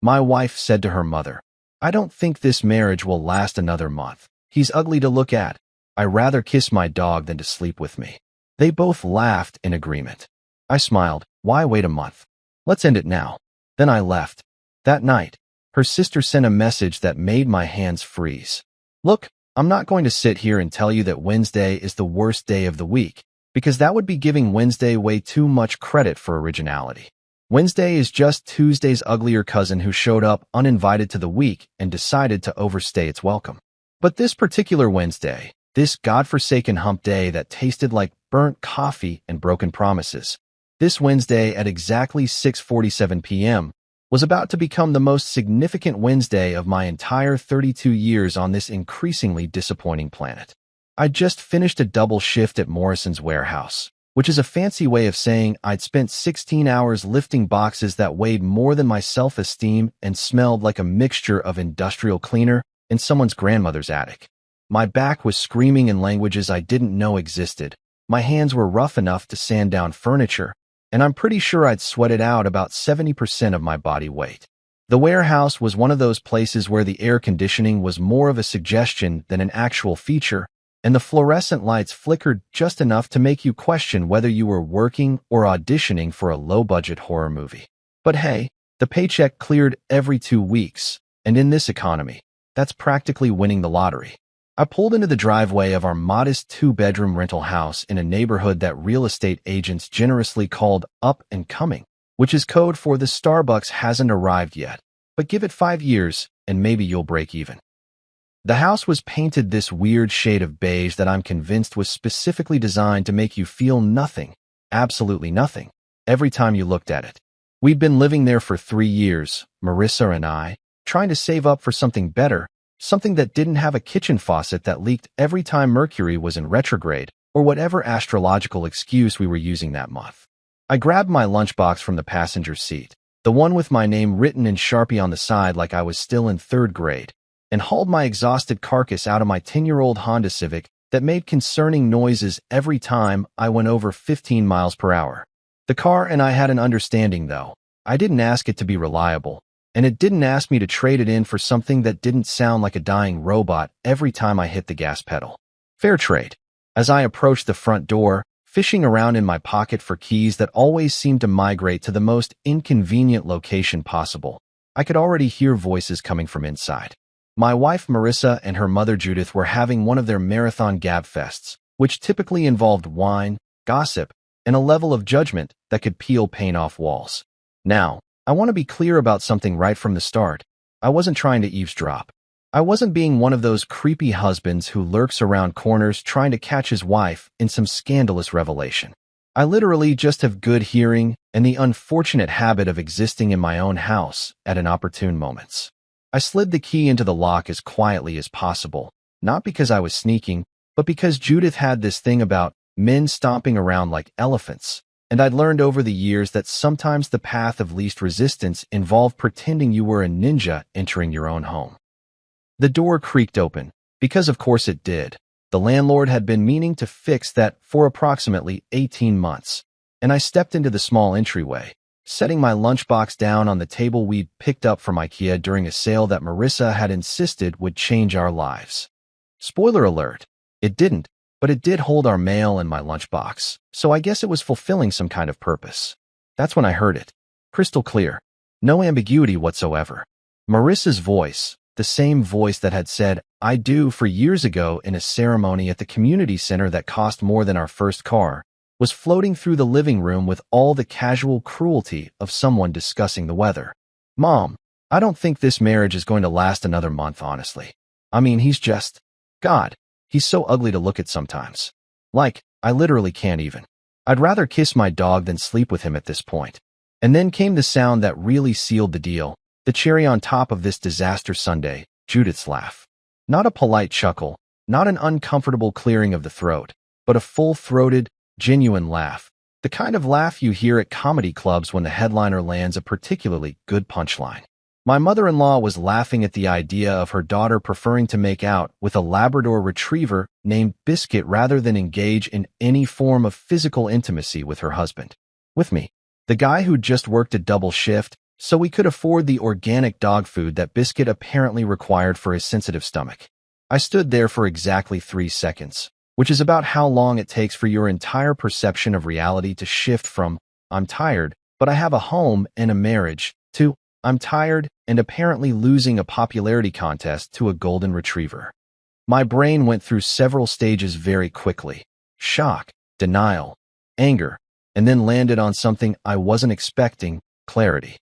My wife said to her mother, "I don't think this marriage will last another month. He's ugly to look at. I'd rather kiss my dog than to sleep with me." They both laughed in agreement. I smiled. Why wait a month? Let's end it now. Then I left. That night, her sister sent a message that made my hands freeze. "Look, I'm not going to sit here and tell you that Wednesday is the worst day of the week, because that would be giving Wednesday way too much credit for originality. Wednesday is just Tuesday's uglier cousin who showed up uninvited to the week and decided to overstay its welcome. But this particular Wednesday, this godforsaken hump day that tasted like burnt coffee and broken promises, this Wednesday at exactly 6:47 p.m., was about to become the most significant Wednesday of my entire 32 years on this increasingly disappointing planet. I'd just finished a double shift at Morrison's warehouse, which is a fancy way of saying I'd spent 16 hours lifting boxes that weighed more than my self-esteem and smelled like a mixture of industrial cleaner in someone's grandmother's attic. My back was screaming in languages I didn't know existed. My hands were rough enough to sand down furniture, and I'm pretty sure I'd sweated out about 70% of my body weight. The warehouse was one of those places where the air conditioning was more of a suggestion than an actual feature, and the fluorescent lights flickered just enough to make you question whether you were working or auditioning for a low-budget horror movie. But hey, the paycheck cleared every 2 weeks, and in this economy, that's practically winning the lottery. I pulled into the driveway of our modest 2-bedroom rental house in a neighborhood that real estate agents generously called up and coming, which is code for the Starbucks hasn't arrived yet, but give it 5 years and maybe you'll break even. The house was painted this weird shade of beige that I'm convinced was specifically designed to make you feel nothing, absolutely nothing, every time you looked at it. We'd been living there for 3 years, Marissa and I, trying to save up for something better, something that didn't have a kitchen faucet that leaked every time Mercury was in retrograde, or whatever astrological excuse we were using that month. I grabbed my lunchbox from the passenger seat, the one with my name written in Sharpie on the side like I was still in 3rd grade, and hauled my exhausted carcass out of my 10-year-old Honda Civic that made concerning noises every time I went over 15 miles per hour. The car and I had an understanding, though. I didn't ask it to be reliable, and it didn't ask me to trade it in for something that didn't sound like a dying robot every time I hit the gas pedal. Fair trade. As I approached the front door, fishing around in my pocket for keys that always seemed to migrate to the most inconvenient location possible, I could already hear voices coming from inside. My wife Marissa and her mother Judith were having one of their marathon gabfests, which typically involved wine, gossip, and a level of judgment that could peel paint off walls. Now, I want to be clear about something right from the start. I wasn't trying to eavesdrop. I wasn't being one of those creepy husbands who lurks around corners trying to catch his wife in some scandalous revelation. I literally just have good hearing and the unfortunate habit of existing in my own house at inopportune moments. I slid the key into the lock as quietly as possible, not because I was sneaking, but because Judith had this thing about men stomping around like elephants, and I'd learned over the years that sometimes the path of least resistance involved pretending you were a ninja entering your own home. The door creaked open, because of course it did. The landlord had been meaning to fix that for approximately 18 months, and I stepped into the small entryway, setting my lunchbox down on the table we'd picked up from IKEA during a sale that Marissa had insisted would change our lives. Spoiler alert, it didn't, but it did hold our mail and my lunchbox, so I guess it was fulfilling some kind of purpose. That's when I heard it. Crystal clear. No ambiguity whatsoever. Marissa's voice, the same voice that had said, "I do" for years ago in a ceremony at the community center that cost more than our first car, was floating through the living room with all the casual cruelty of someone discussing the weather. "Mom, I don't think this marriage is going to last another month, honestly. I mean, he's just... God, he's so ugly to look at sometimes. Like, I literally can't even. I'd rather kiss my dog than sleep with him at this point." And then came the sound that really sealed the deal, the cherry on top of this disaster Sunday, Judith's laugh. Not a polite chuckle, not an uncomfortable clearing of the throat, but a full-throated, genuine laugh. The kind of laugh you hear at comedy clubs when the headliner lands a particularly good punchline. My mother-in-law was laughing at the idea of her daughter preferring to make out with a Labrador retriever named Biscuit rather than engage in any form of physical intimacy with her husband. With me, the guy who'd just worked a double shift, so we could afford the organic dog food that Biscuit apparently required for his sensitive stomach. I stood there for exactly 3 seconds, which is about how long it takes for your entire perception of reality to shift from, "I'm tired, but I have a home and a marriage," to, "I'm tired and apparently losing a popularity contest to a golden retriever." My brain went through several stages very quickly: shock, denial, anger, and then landed on something I wasn't expecting: clarity.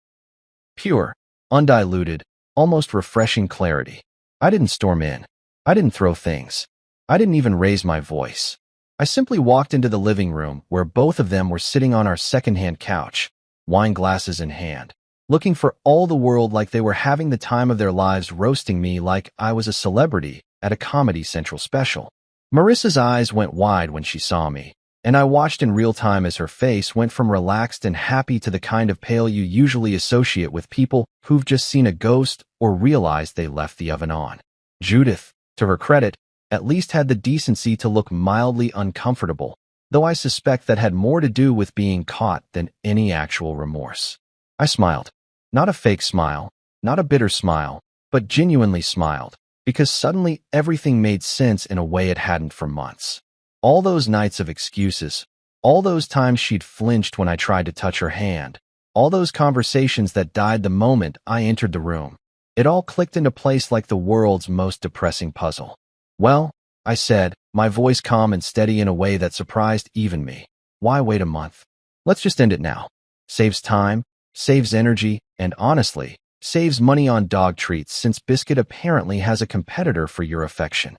Pure, undiluted, almost refreshing clarity. I didn't storm in. I didn't throw things. I didn't even raise my voice. I simply walked into the living room where both of them were sitting on our secondhand couch, wine glasses in hand, looking for all the world like they were having the time of their lives, roasting me like I was a celebrity at a Comedy Central special. Marissa's eyes went wide when she saw me, and I watched in real time as her face went from relaxed and happy to the kind of pale you usually associate with people who've just seen a ghost or realized they left the oven on. Judith, to her credit, at least had the decency to look mildly uncomfortable, though I suspect that had more to do with being caught than any actual remorse. I smiled. Not a fake smile, not a bitter smile, but genuinely smiled, because suddenly everything made sense in a way it hadn't for months. All those nights of excuses, all those times she'd flinched when I tried to touch her hand, all those conversations that died the moment I entered the room. It all clicked into place like the world's most depressing puzzle. "Well," I said, my voice calm and steady in a way that surprised even me. "Why wait a month? Let's just end it now. Saves time, saves energy, and honestly, saves money on dog treats since Biscuit apparently has a competitor for your affection."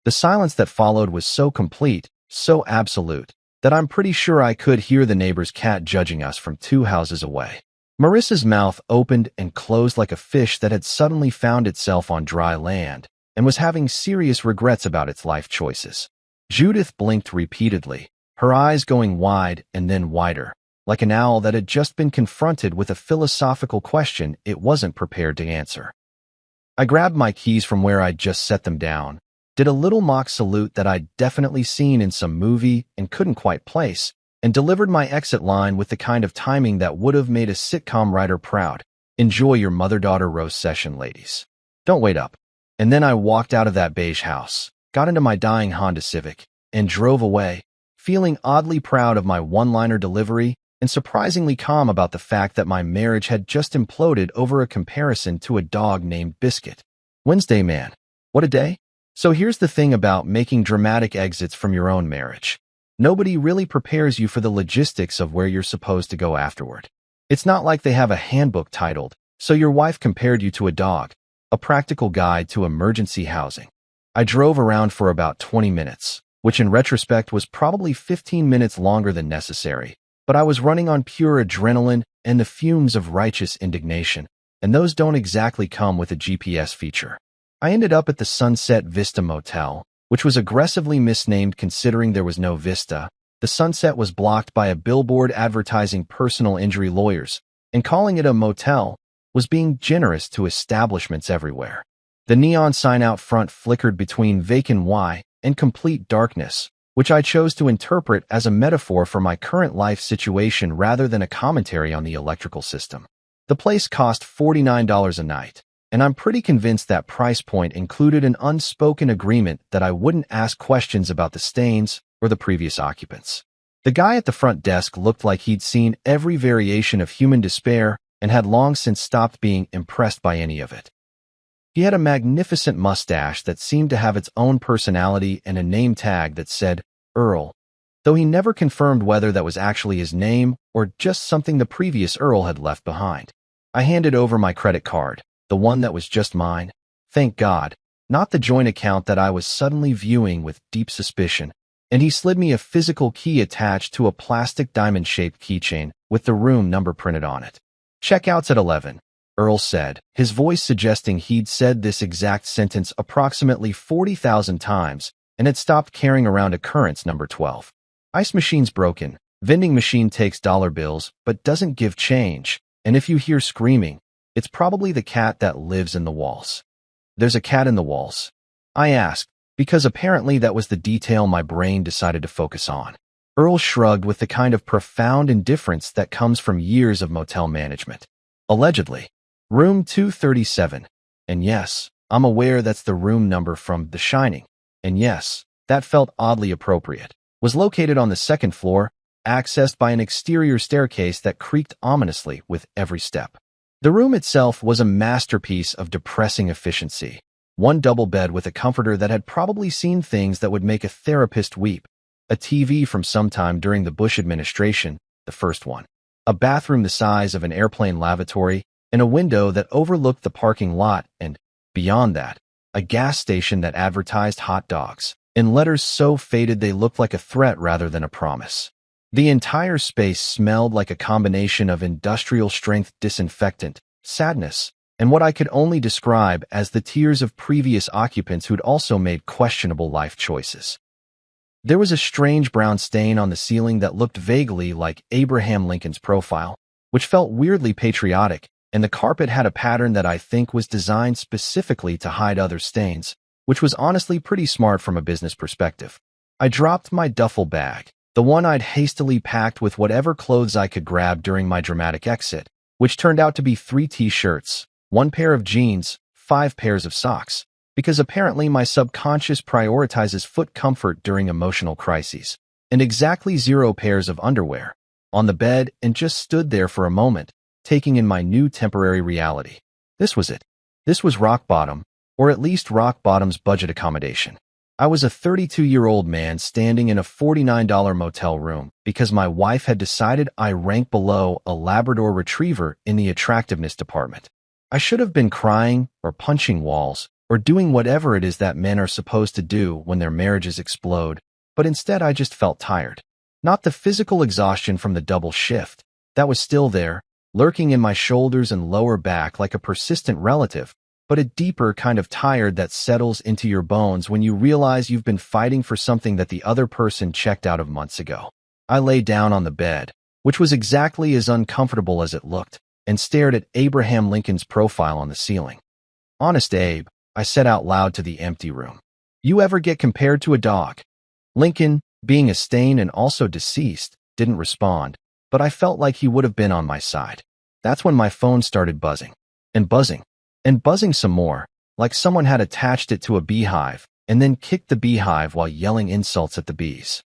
The silence that followed was so complete, so absolute, that I'm pretty sure I could hear the neighbor's cat judging us from 2 houses away. Marissa's mouth opened and closed like a fish that had suddenly found itself on dry land and was having serious regrets about its life choices. Judith blinked repeatedly, her eyes going wide and then wider, like an owl that had just been confronted with a philosophical question it wasn't prepared to answer. I grabbed my keys from where I'd just set them down, did a little mock salute that I'd definitely seen in some movie and couldn't quite place, and delivered my exit line with the kind of timing that would have made a sitcom writer proud. "Enjoy your mother-daughter roast session, ladies. Don't wait up." And then I walked out of that beige house, got into my dying Honda Civic, and drove away, feeling oddly proud of my one-liner delivery and surprisingly calm about the fact that my marriage had just imploded over a comparison to a dog named Biscuit. Wednesday, man. What a day. So here's the thing about making dramatic exits from your own marriage. Nobody really prepares you for the logistics of where you're supposed to go afterward. It's not like they have a handbook titled, "So your wife compared you to a dog," a practical guide to emergency housing. I drove around for about 20 minutes, which in retrospect was probably 15 minutes longer than necessary, but I was running on pure adrenaline and the fumes of righteous indignation, and those don't exactly come with a GPS feature. I ended up at the Sunset Vista Motel, which was aggressively misnamed considering there was no vista. The sunset was blocked by a billboard advertising personal injury lawyers, and calling it a motel was being generous to establishments everywhere. The neon sign out front flickered between vacant Y and complete darkness, which I chose to interpret as a metaphor for my current life situation rather than a commentary on the electrical system. The place cost $49 a night, and I'm pretty convinced that price point included an unspoken agreement that I wouldn't ask questions about the stains or the previous occupants. The guy at the front desk looked like he'd seen every variation of human despair and had long since stopped being impressed by any of it. He had a magnificent mustache that seemed to have its own personality and a name tag that said Earl, though he never confirmed whether that was actually his name or just something the previous Earl had left behind. I handed over my credit card, the one that was just mine. Thank God, not the joint account that I was suddenly viewing with deep suspicion, and he slid me a physical key attached to a plastic diamond-shaped keychain with the room number printed on it. "Checkout's at 11, Earl said, his voice suggesting he'd said this exact sentence approximately 40,000 times and had stopped carrying around occurrence number 12. "Ice machine's broken. Vending machine takes dollar bills but doesn't give change, and if you hear screaming, it's probably the cat that lives in the walls." "There's a cat in the walls?" I asked, because apparently that was the detail my brain decided to focus on. Earl shrugged with the kind of profound indifference that comes from years of motel management. Allegedly. Room 237. And yes, I'm aware that's the room number from The Shining. And yes, that felt oddly appropriate. Was located on the second floor, accessed by an exterior staircase that creaked ominously with every step. The room itself was a masterpiece of depressing efficiency. One double bed with a comforter that had probably seen things that would make a therapist weep. A TV from sometime during the Bush administration, the first one. A bathroom the size of an airplane lavatory, and a window that overlooked the parking lot, and, beyond that, a gas station that advertised hot dogs, in letters so faded they looked like a threat rather than a promise. The entire space smelled like a combination of industrial-strength disinfectant, sadness, and what I could only describe as the tears of previous occupants who'd also made questionable life choices. There was a strange brown stain on the ceiling that looked vaguely like Abraham Lincoln's profile, which felt weirdly patriotic, and the carpet had a pattern that I think was designed specifically to hide other stains, which was honestly pretty smart from a business perspective. I dropped my duffel bag, the one I'd hastily packed with whatever clothes I could grab during my dramatic exit, which turned out to be 3 t-shirts, 1 pair of jeans, 5 pairs of socks, because apparently my subconscious prioritizes foot comfort during emotional crises, and exactly 0 pairs of underwear, on the bed, and just stood there for a moment, taking in my new temporary reality. This was it. This was rock bottom, or at least rock bottom's budget accommodation. I was a 32-year-old man standing in a $49 motel room because my wife had decided I ranked below a Labrador Retriever in the attractiveness department. I should have been crying or punching walls or doing whatever it is that men are supposed to do when their marriages explode, but instead I just felt tired. Not the physical exhaustion from the double shift. That was still there, lurking in my shoulders and lower back like a persistent relative, but a deeper kind of tired that settles into your bones when you realize you've been fighting for something that the other person checked out of months ago. I lay down on the bed, which was exactly as uncomfortable as it looked, and stared at Abraham Lincoln's profile on the ceiling. Honest Abe, I said out loud to the empty room. You ever get compared to a dog? Lincoln, being a stain and also deceased, didn't respond, but I felt like he would have been on my side. That's when my phone started buzzing. And buzzing. And buzzing some more, like someone had attached it to a beehive, and then kicked the beehive while yelling insults at the bees.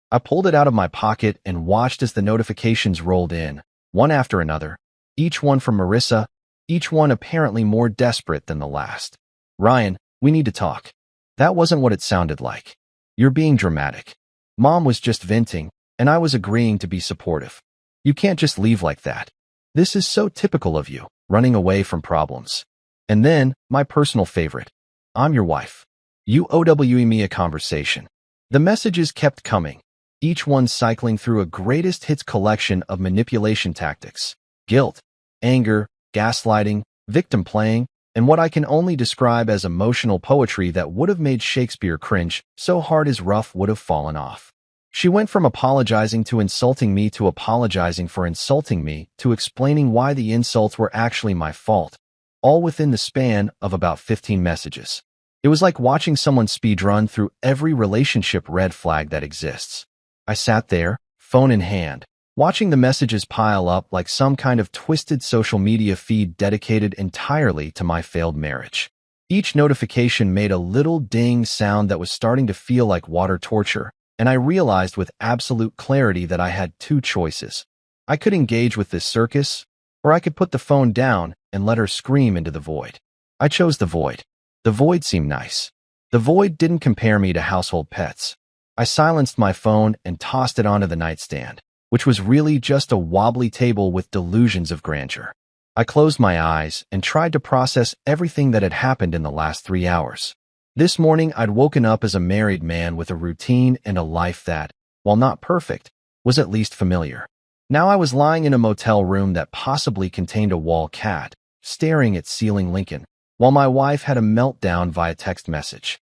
I pulled it out of my pocket and watched as the notifications rolled in, one after another, each one from Marissa, each one apparently more desperate than the last. Ryan, we need to talk. That wasn't what it sounded like. You're being dramatic. Mom was just venting, and I was agreeing to be supportive. You can't just leave like that. This is so typical of you, running away from problems. And then, my personal favorite. I'm your wife. You owe me a conversation. The messages kept coming, each one cycling through a greatest hits collection of manipulation tactics, guilt, anger, gaslighting, victim playing, and what I can only describe as emotional poetry that would have made Shakespeare cringe so hard his ruff would have fallen off. She went from apologizing to insulting me to apologizing for insulting me to explaining why the insults were actually my fault, all within the span of about 15 messages. It was like watching someone speedrun through every relationship red flag that exists. I sat there, phone in hand, watching the messages pile up like some kind of twisted social media feed dedicated entirely to my failed marriage. Each notification made a little ding sound that was starting to feel like water torture, and I realized with absolute clarity that I had 2 choices. I could engage with this circus, or I could put the phone down and let her scream into the void. I chose the void. The void seemed nice. The void didn't compare me to household pets. I silenced my phone and tossed it onto the nightstand, which was really just a wobbly table with delusions of grandeur. I closed my eyes and tried to process everything that had happened in the last 3 hours. This morning, I'd woken up as a married man with a routine and a life that, while not perfect, was at least familiar. Now I was lying in a motel room that possibly contained a wall cat, staring at ceiling Lincoln, while my wife had a meltdown via text message.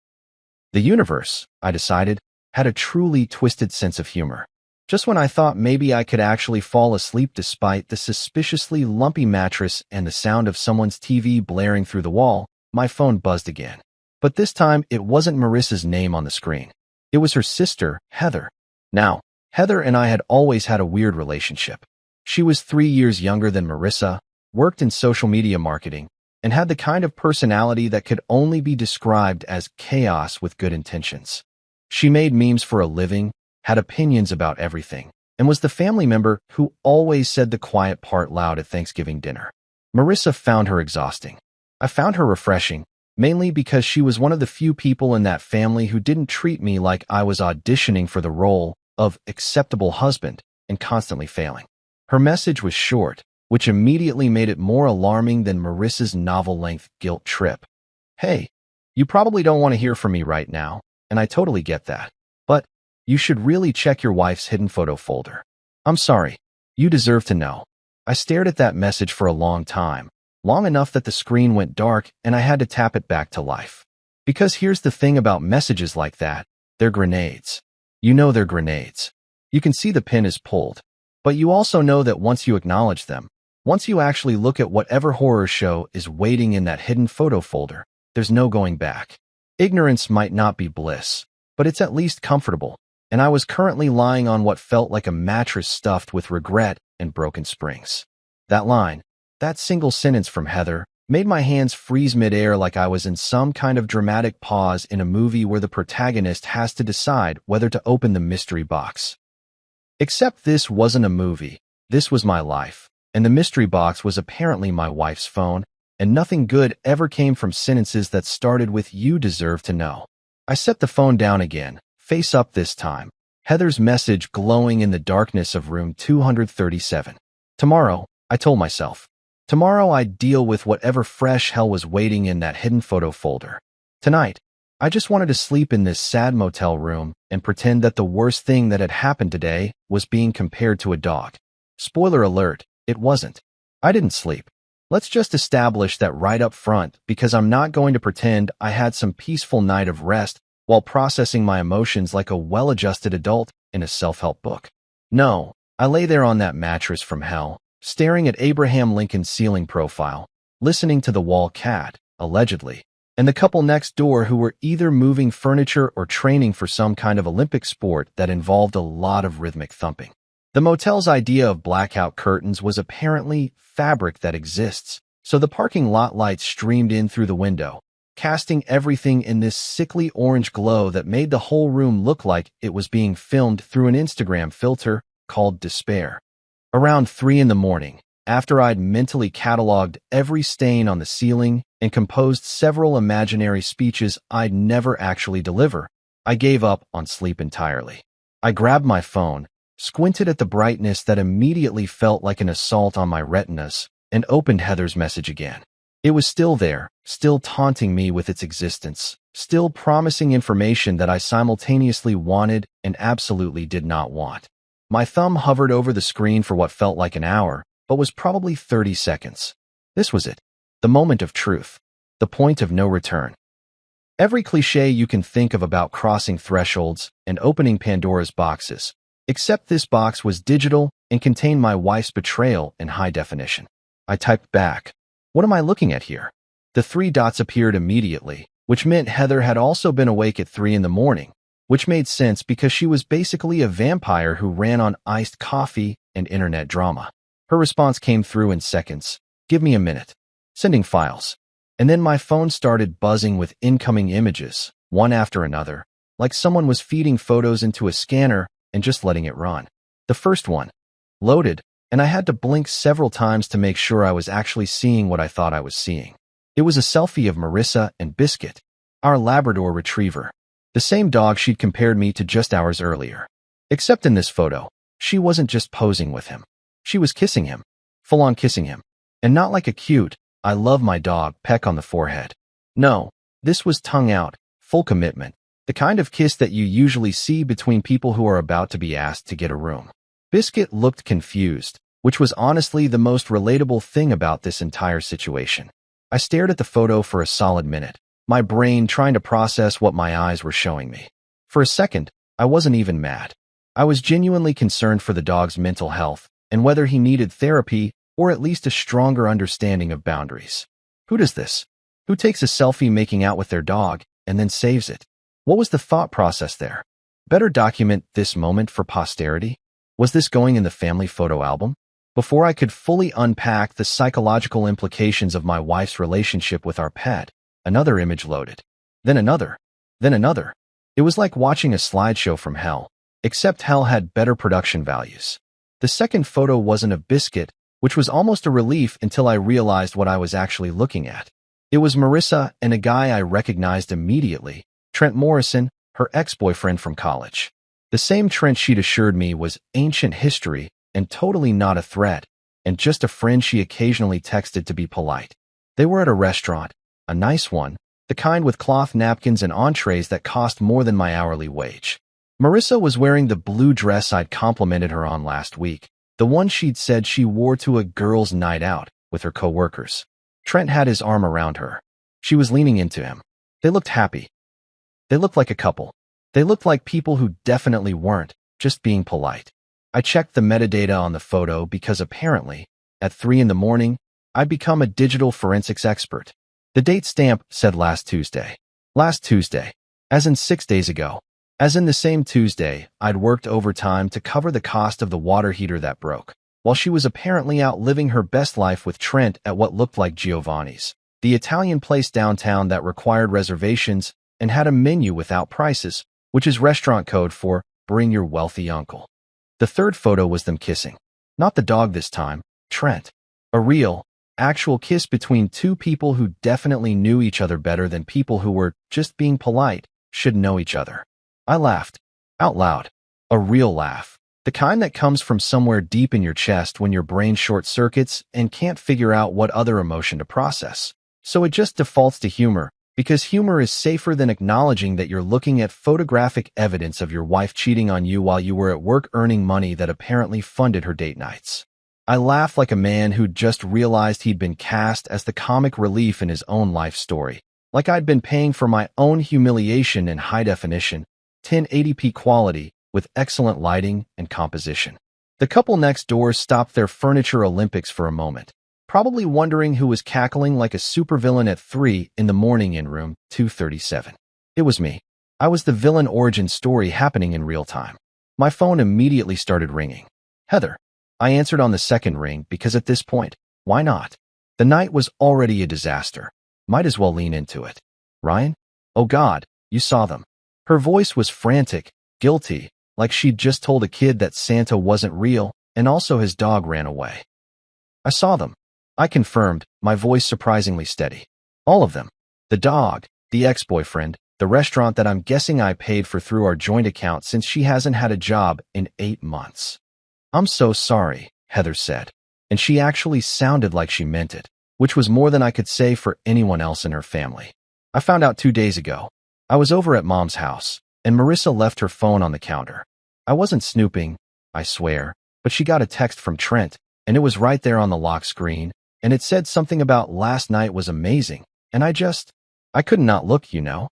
The universe, I decided, had a truly twisted sense of humor. Just when I thought maybe I could actually fall asleep despite the suspiciously lumpy mattress and the sound of someone's TV blaring through the wall, my phone buzzed again. But this time, it wasn't Marissa's name on the screen. It was her sister, Heather. Now, Heather and I had always had a weird relationship. She was 3 years younger than Marissa, worked in social media marketing, and had the kind of personality that could only be described as chaos with good intentions. She made memes for a living, had opinions about everything, and was the family member who always said the quiet part loud at Thanksgiving dinner. Marissa found her exhausting. I found her refreshing, mainly because she was one of the few people in that family who didn't treat me like I was auditioning for the role of acceptable husband and constantly failing. Her message was short, which immediately made it more alarming than Marissa's novel-length guilt trip. Hey, you probably don't want to hear from me right now, and I totally get that. But you should really check your wife's hidden photo folder. I'm sorry. You deserve to know. I stared at that message for a long time, long enough that the screen went dark and I had to tap it back to life. Because here's the thing about messages like that, they're grenades. You know they're grenades. You can see the pin is pulled, but you also know that once you acknowledge them, once you actually look at whatever horror show is waiting in that hidden photo folder, there's no going back. Ignorance might not be bliss, but it's at least comfortable, and I was currently lying on what felt like a mattress stuffed with regret and broken springs. That line, that single sentence from Heather, made my hands freeze midair like I was in some kind of dramatic pause in a movie where the protagonist has to decide whether to open the mystery box. Except this wasn't a movie, this was my life, and the mystery box was apparently my wife's phone, and nothing good ever came from sentences that started with "you deserve to know." I set the phone down again, face up this time, Heather's message glowing in the darkness of room 237. Tomorrow, I told myself. Tomorrow I'd deal with whatever fresh hell was waiting in that hidden photo folder. Tonight, I just wanted to sleep in this sad motel room and pretend that the worst thing that had happened today was being compared to a dog. Spoiler alert, it wasn't. I didn't sleep. Let's just establish that right up front, because I'm not going to pretend I had some peaceful night of rest while processing my emotions like a well-adjusted adult in a self-help book. No, I lay there on that mattress from hell, staring at Abraham Lincoln's ceiling profile, listening to the wall cat, allegedly, and the couple next door who were either moving furniture or training for some kind of Olympic sport that involved a lot of rhythmic thumping. The motel's idea of blackout curtains was apparently fabric that exists, so the parking lot lights streamed in through the window, casting everything in this sickly orange glow that made the whole room look like it was being filmed through an Instagram filter called despair. Around 3 in the morning, after I'd mentally cataloged every stain on the ceiling and composed several imaginary speeches I'd never actually deliver, I gave up on sleep entirely. I grabbed my phone, squinted at the brightness that immediately felt like an assault on my retinas, and opened Heather's message again. It was still there, still taunting me with its existence, still promising information that I simultaneously wanted and absolutely did not want. My thumb hovered over the screen for what felt like an hour, but was probably 30 seconds. This was it. The moment of truth. The point of no return. Every cliché you can think of about crossing thresholds and opening Pandora's boxes, except this box was digital and contained my wife's betrayal in high definition. I typed back, "What am I looking at here?" The 3 dots appeared immediately, which meant Heather had also been awake at 3 in the morning, which made sense because she was basically a vampire who ran on iced coffee and internet drama. Her response came through in seconds. "Give me a minute. Sending files." And then my phone started buzzing with incoming images, one after another, like someone was feeding photos into a scanner and just letting it run. The first one loaded, and I had to blink several times to make sure I was actually seeing what I thought I was seeing. It was a selfie of Marissa and Biscuit, our Labrador retriever, the same dog she'd compared me to just hours earlier. Except in this photo, she wasn't just posing with him. She was kissing him, full-on kissing him, and not like a cute, "I love my dog" peck on the forehead. No, this was tongue out, full commitment, the kind of kiss that you usually see between people who are about to be asked to get a room. Biscuit looked confused, which was honestly the most relatable thing about this entire situation. I stared at the photo for a solid minute, my brain trying to process what my eyes were showing me. For a second, I wasn't even mad. I was genuinely concerned for the dog's mental health and whether he needed therapy or at least a stronger understanding of boundaries. Who does this? Who takes a selfie making out with their dog and then saves it? What was the thought process there? Better document this moment for posterity? Was this going in the family photo album? Before I could fully unpack the psychological implications of my wife's relationship with our pet, another image loaded. Then another. Then another. It was like watching a slideshow from hell, except hell had better production values. The second photo wasn't a biscuit, which was almost a relief until I realized what I was actually looking at. It was Marissa and a guy I recognized immediately, Trent Morrison, her ex-boyfriend from college. The same Trent she'd assured me was ancient history and totally not a threat, and just a friend she occasionally texted to be polite. They were at a restaurant, a nice one, the kind with cloth napkins and entrees that cost more than my hourly wage. Marissa was wearing the blue dress I'd complimented her on last week, the one she'd said she wore to a girls' night out with her coworkers. Trent had his arm around her. She was leaning into him. They looked happy. They looked like a couple. They looked like people who definitely weren't just being polite. I checked the metadata on the photo because apparently, at 3 in the morning, I'd become a digital forensics expert. The date stamp said last Tuesday. Last Tuesday. As in 6 days ago. As in the same Tuesday, I'd worked overtime to cover the cost of the water heater that broke, while she was apparently out living her best life with Trent at what looked like Giovanni's, the Italian place downtown that required reservations and had a menu without prices, which is restaurant code for bring your wealthy uncle. The third photo was them kissing. Not the dog this time, Trent. A real, actual kiss between two people who definitely knew each other better than people who were just being polite should know each other. I laughed. Out loud. A real laugh. The kind that comes from somewhere deep in your chest when your brain short-circuits and can't figure out what other emotion to process. So it just defaults to humor, because humor is safer than acknowledging that you're looking at photographic evidence of your wife cheating on you while you were at work earning money that apparently funded her date nights. I laughed like a man who'd just realized he'd been cast as the comic relief in his own life story, like I'd been paying for my own humiliation in high definition, 1080p quality, with excellent lighting and composition. The couple next door stopped their furniture Olympics for a moment, probably wondering who was cackling like a supervillain at 3 in the morning in room 237. It was me. I was the villain origin story happening in real time. My phone immediately started ringing. Heather. I answered on the second ring because at this point, why not? The night was already a disaster. Might as well lean into it. Ryan? Oh God, you saw them. Her voice was frantic, guilty, like she'd just told a kid that Santa wasn't real and also his dog ran away. I saw them. I confirmed, my voice surprisingly steady. All of them. The dog, the ex-boyfriend, the restaurant that I'm guessing I paid for through our joint account since she hasn't had a job in 8 months. I'm so sorry, Heather said, and she actually sounded like she meant it, which was more than I could say for anyone else in her family. I found out 2 days ago. I was over at Mom's house, and Marissa left her phone on the counter. I wasn't snooping, I swear, but she got a text from Trent, and it was right there on the lock screen, and it said something about last night was amazing, and I could not look, you know.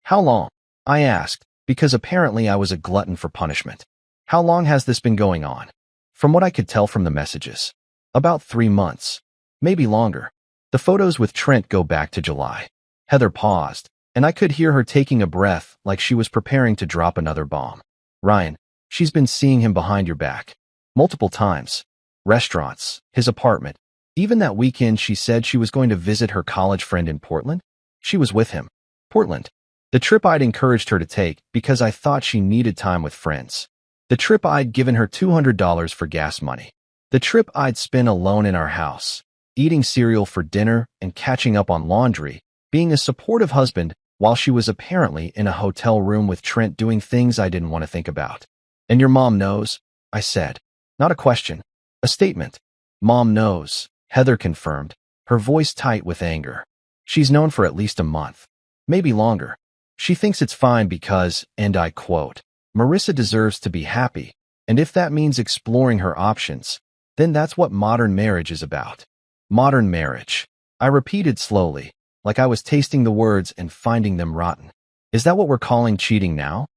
How long? I asked, because apparently I was a glutton for punishment. How long has this been going on? From what I could tell from the messages. About 3 months. Maybe longer. The photos with Trent go back to July. Heather paused, and I could hear her taking a breath like she was preparing to drop another bomb. Ryan, she's been seeing him behind your back. Multiple times. Restaurants, his apartment. Even that weekend she said she was going to visit her college friend in Portland. She was with him. Portland. The trip I'd encouraged her to take because I thought she needed time with friends. The trip I'd given her $200 for gas money. The trip I'd spent alone in our house, eating cereal for dinner and catching up on laundry, being a supportive husband while she was apparently in a hotel room with Trent doing things I didn't want to think about. And your mom knows, I said. Not a question. A statement. Mom knows, Heather confirmed, her voice tight with anger. She's known for at least a month. Maybe longer. She thinks it's fine because, and I quote, Marissa deserves to be happy, and if that means exploring her options, then that's what modern marriage is about. Modern marriage. I repeated slowly, like I was tasting the words and finding them rotten. Is that what we're calling cheating now?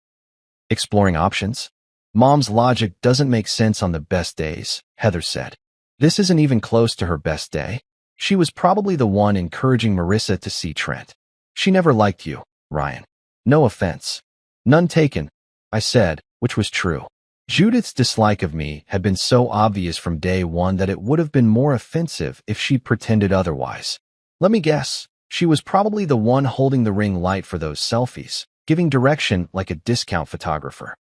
Exploring options? Mom's logic doesn't make sense on the best days, Heather said. This isn't even close to her best day. She was probably the one encouraging Marissa to see Trent. She never liked you, Ryan. No offense. None taken, I said, which was true. Judith's dislike of me had been so obvious from day one that it would have been more offensive if she pretended otherwise. Let me guess, she was probably the one holding the ring light for those selfies, giving direction like a discount photographer.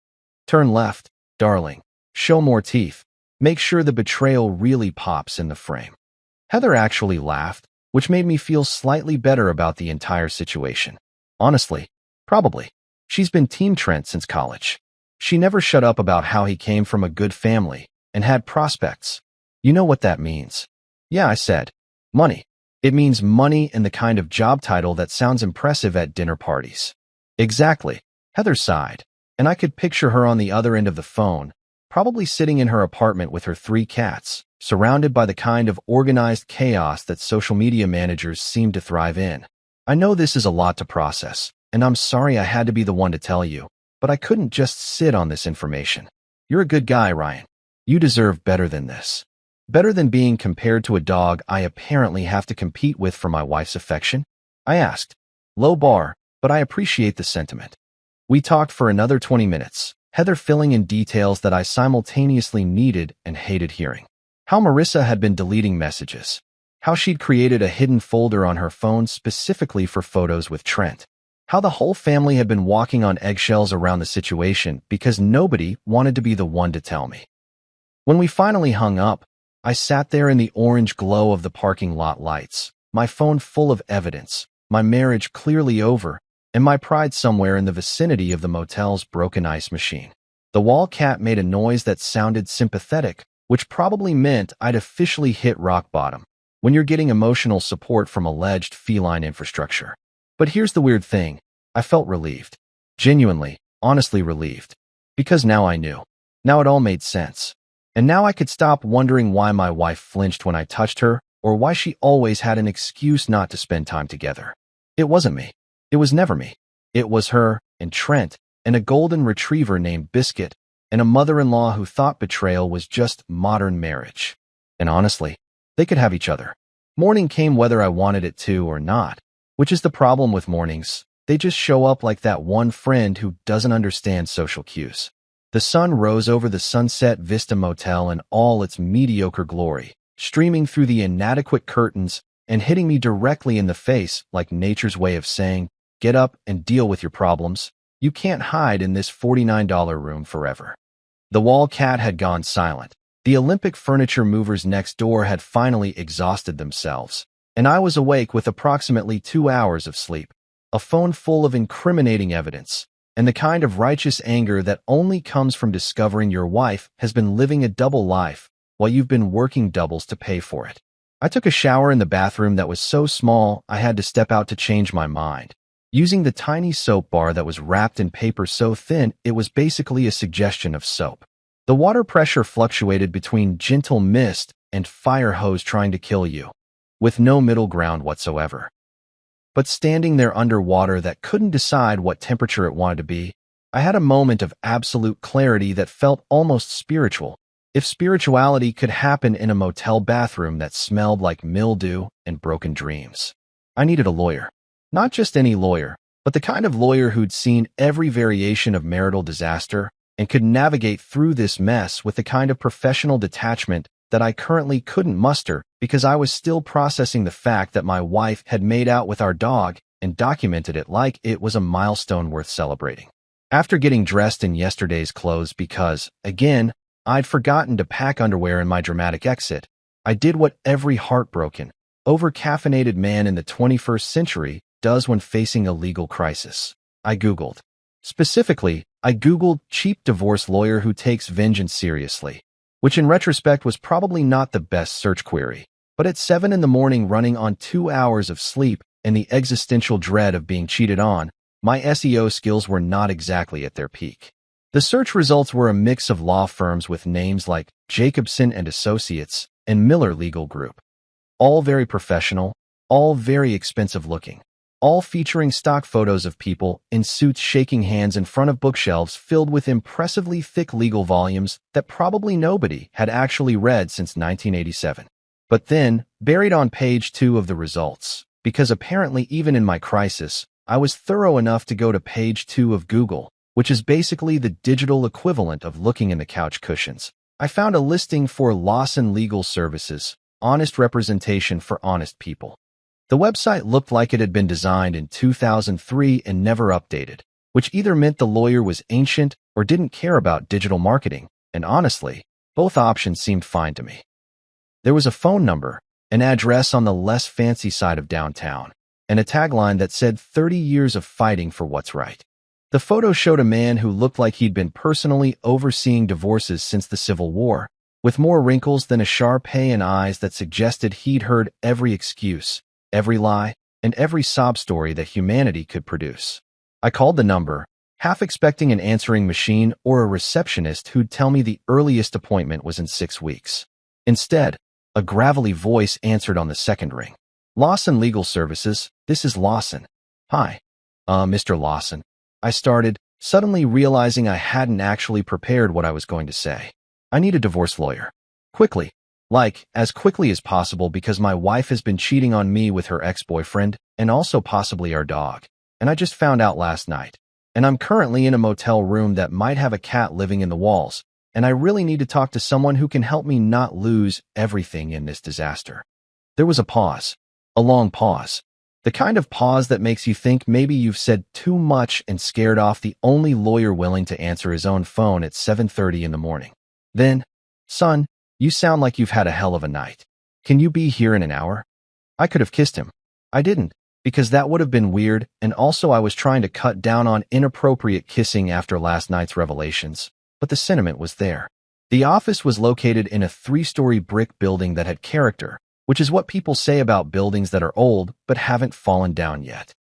Turn left, darling. Show more teeth. Make sure the betrayal really pops in the frame. Heather actually laughed, which made me feel slightly better about the entire situation. Honestly, probably. She's been Team Trent since college. She never shut up about how he came from a good family and had prospects. You know what that means? Yeah, I said. Money. It means money and the kind of job title that sounds impressive at dinner parties. Exactly. Heather sighed, and I could picture her on the other end of the phone, probably sitting in her apartment with her 3 cats, surrounded by the kind of organized chaos that social media managers seem to thrive in. I know this is a lot to process, and I'm sorry I had to be the one to tell you, but I couldn't just sit on this information. You're a good guy, Ryan. You deserve better than this. Better than being compared to a dog I apparently have to compete with for my wife's affection? I asked. Low bar, but I appreciate the sentiment. We talked for another 20 minutes, Heather filling in details that I simultaneously needed and hated hearing. How Marissa had been deleting messages. How she'd created a hidden folder on her phone specifically for photos with Trent. How the whole family had been walking on eggshells around the situation because nobody wanted to be the one to tell me. When we finally hung up, I sat there in the orange glow of the parking lot lights, my phone full of evidence, my marriage clearly over, and my pride somewhere in the vicinity of the motel's broken ice machine. The wall cat made a noise that sounded sympathetic, which probably meant I'd officially hit rock bottom when you're getting emotional support from alleged feline infrastructure. But here's the weird thing. I felt relieved. Genuinely, honestly relieved. Because now I knew. Now it all made sense. And now I could stop wondering why my wife flinched when I touched her, or why she always had an excuse not to spend time together. It wasn't me. It was never me. It was her, and Trent, and a golden retriever named Biscuit, and a mother-in-law who thought betrayal was just modern marriage. And honestly, they could have each other. Morning came whether I wanted it to or not. Which is the problem with mornings. They just show up like that one friend who doesn't understand social cues. The sun rose over the Sunset Vista Motel in all its mediocre glory, streaming through the inadequate curtains and hitting me directly in the face like nature's way of saying, get up and deal with your problems. You can't hide in this $49 room forever. The wall cat had gone silent. The Olympic furniture movers next door had finally exhausted themselves. And I was awake with approximately 2 hours of sleep, a phone full of incriminating evidence, and the kind of righteous anger that only comes from discovering your wife has been living a double life while you've been working doubles to pay for it. I took a shower in the bathroom that was so small I had to step out to change my mind, using the tiny soap bar that was wrapped in paper so thin it was basically a suggestion of soap. The water pressure fluctuated between gentle mist and fire hose trying to kill you, with no middle ground whatsoever. But standing there underwater that couldn't decide what temperature it wanted to be, I had a moment of absolute clarity that felt almost spiritual, if spirituality could happen in a motel bathroom that smelled like mildew and broken dreams. I needed a lawyer. Not just any lawyer, but the kind of lawyer who'd seen every variation of marital disaster and could navigate through this mess with the kind of professional detachment that I currently couldn't muster because I was still processing the fact that my wife had made out with our dog and documented it like it was a milestone worth celebrating. After getting dressed in yesterday's clothes because, again, I'd forgotten to pack underwear in my dramatic exit, I did what every heartbroken, over-caffeinated man in the 21st century does when facing a legal crisis. I Googled. Specifically, I Googled cheap divorce lawyer who takes vengeance seriously, which in retrospect was probably not the best search query. But at 7 in the morning running on 2 hours of sleep and the existential dread of being cheated on, my SEO skills were not exactly at their peak. The search results were a mix of law firms with names like Jacobson and Associates and Miller Legal Group. All very professional, all very expensive looking, all featuring stock photos of people in suits shaking hands in front of bookshelves filled with impressively thick legal volumes that probably nobody had actually read since 1987. But then, buried on page 2 of the results, because apparently even in my crisis, I was thorough enough to go to page 2 of Google, which is basically the digital equivalent of looking in the couch cushions. I found a listing for Lawson Legal Services, honest representation for honest people. The website looked like it had been designed in 2003 and never updated, which either meant the lawyer was ancient or didn't care about digital marketing, and honestly, both options seemed fine to me. There was a phone number, an address on the less fancy side of downtown, and a tagline that said 30 years of fighting for what's right. The photo showed a man who looked like he'd been personally overseeing divorces since the Civil War, with more wrinkles than a Shar-Pei and eyes that suggested he'd heard every excuse, every lie, and every sob story that humanity could produce. I called the number, half expecting an answering machine or a receptionist who'd tell me the earliest appointment was in 6 weeks. Instead, a gravelly voice answered on the second ring. Lawson Legal Services, this is Lawson. Hi. Mr. Lawson. I started, suddenly realizing I hadn't actually prepared what I was going to say. I need a divorce lawyer. Quickly. Like, as quickly as possible because my wife has been cheating on me with her ex-boyfriend and also possibly our dog. And I just found out last night. And I'm currently in a motel room that might have a cat living in the walls. And I really need to talk to someone who can help me not lose everything in this disaster. There was a pause. A long pause. The kind of pause that makes you think maybe you've said too much and scared off the only lawyer willing to answer his own phone at 7:30 in the morning. Then, son, you sound like you've had a hell of a night. Can you be here in an hour? I could have kissed him. I didn't, because that would have been weird, and also I was trying to cut down on inappropriate kissing after last night's revelations, but the sentiment was there. The office was located in a 3-story brick building that had character, which is what people say about buildings that are old but haven't fallen down yet.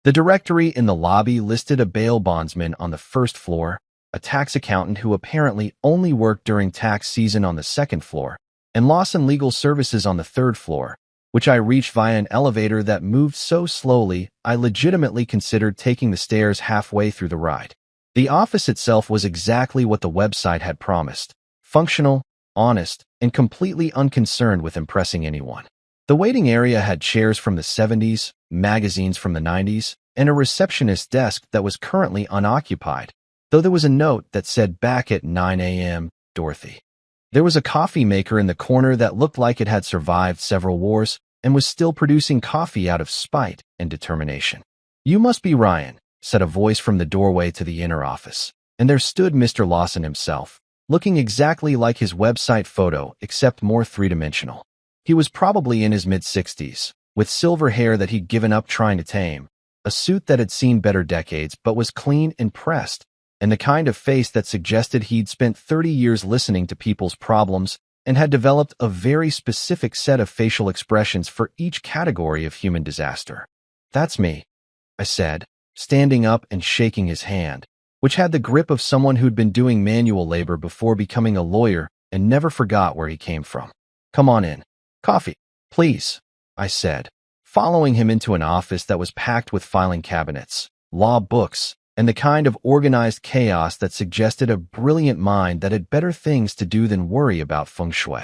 The directory in the lobby listed a bail bondsman on the first floor, a tax accountant who apparently only worked during tax season on the second floor, and Lawson Legal Services on the third floor, which I reached via an elevator that moved so slowly I legitimately considered taking the stairs halfway through the ride. The office itself was exactly what the website had promised: functional, honest, and completely unconcerned with impressing anyone. The waiting area had chairs from the 70s, magazines from the 90s, and a receptionist desk that was currently unoccupied, though there was a note that said back at 9 a.m., Dorothy. There was a coffee maker in the corner that looked like it had survived several wars and was still producing coffee out of spite and determination. You must be Ryan, said a voice from the doorway to the inner office, and there stood Mr. Lawson himself, looking exactly like his website photo except more three-dimensional. He was probably in his mid-60s, with silver hair that he'd given up trying to tame, a suit that had seen better decades but was clean and pressed, and the kind of face that suggested he'd spent 30 years listening to people's problems and had developed a very specific set of facial expressions for each category of human disaster. That's me, I said, standing up and shaking his hand, which had the grip of someone who'd been doing manual labor before becoming a lawyer and never forgot where he came from. Come on in. Coffee, please, I said, following him into an office that was packed with filing cabinets, law books, and the kind of organized chaos that suggested a brilliant mind that had better things to do than worry about feng shui.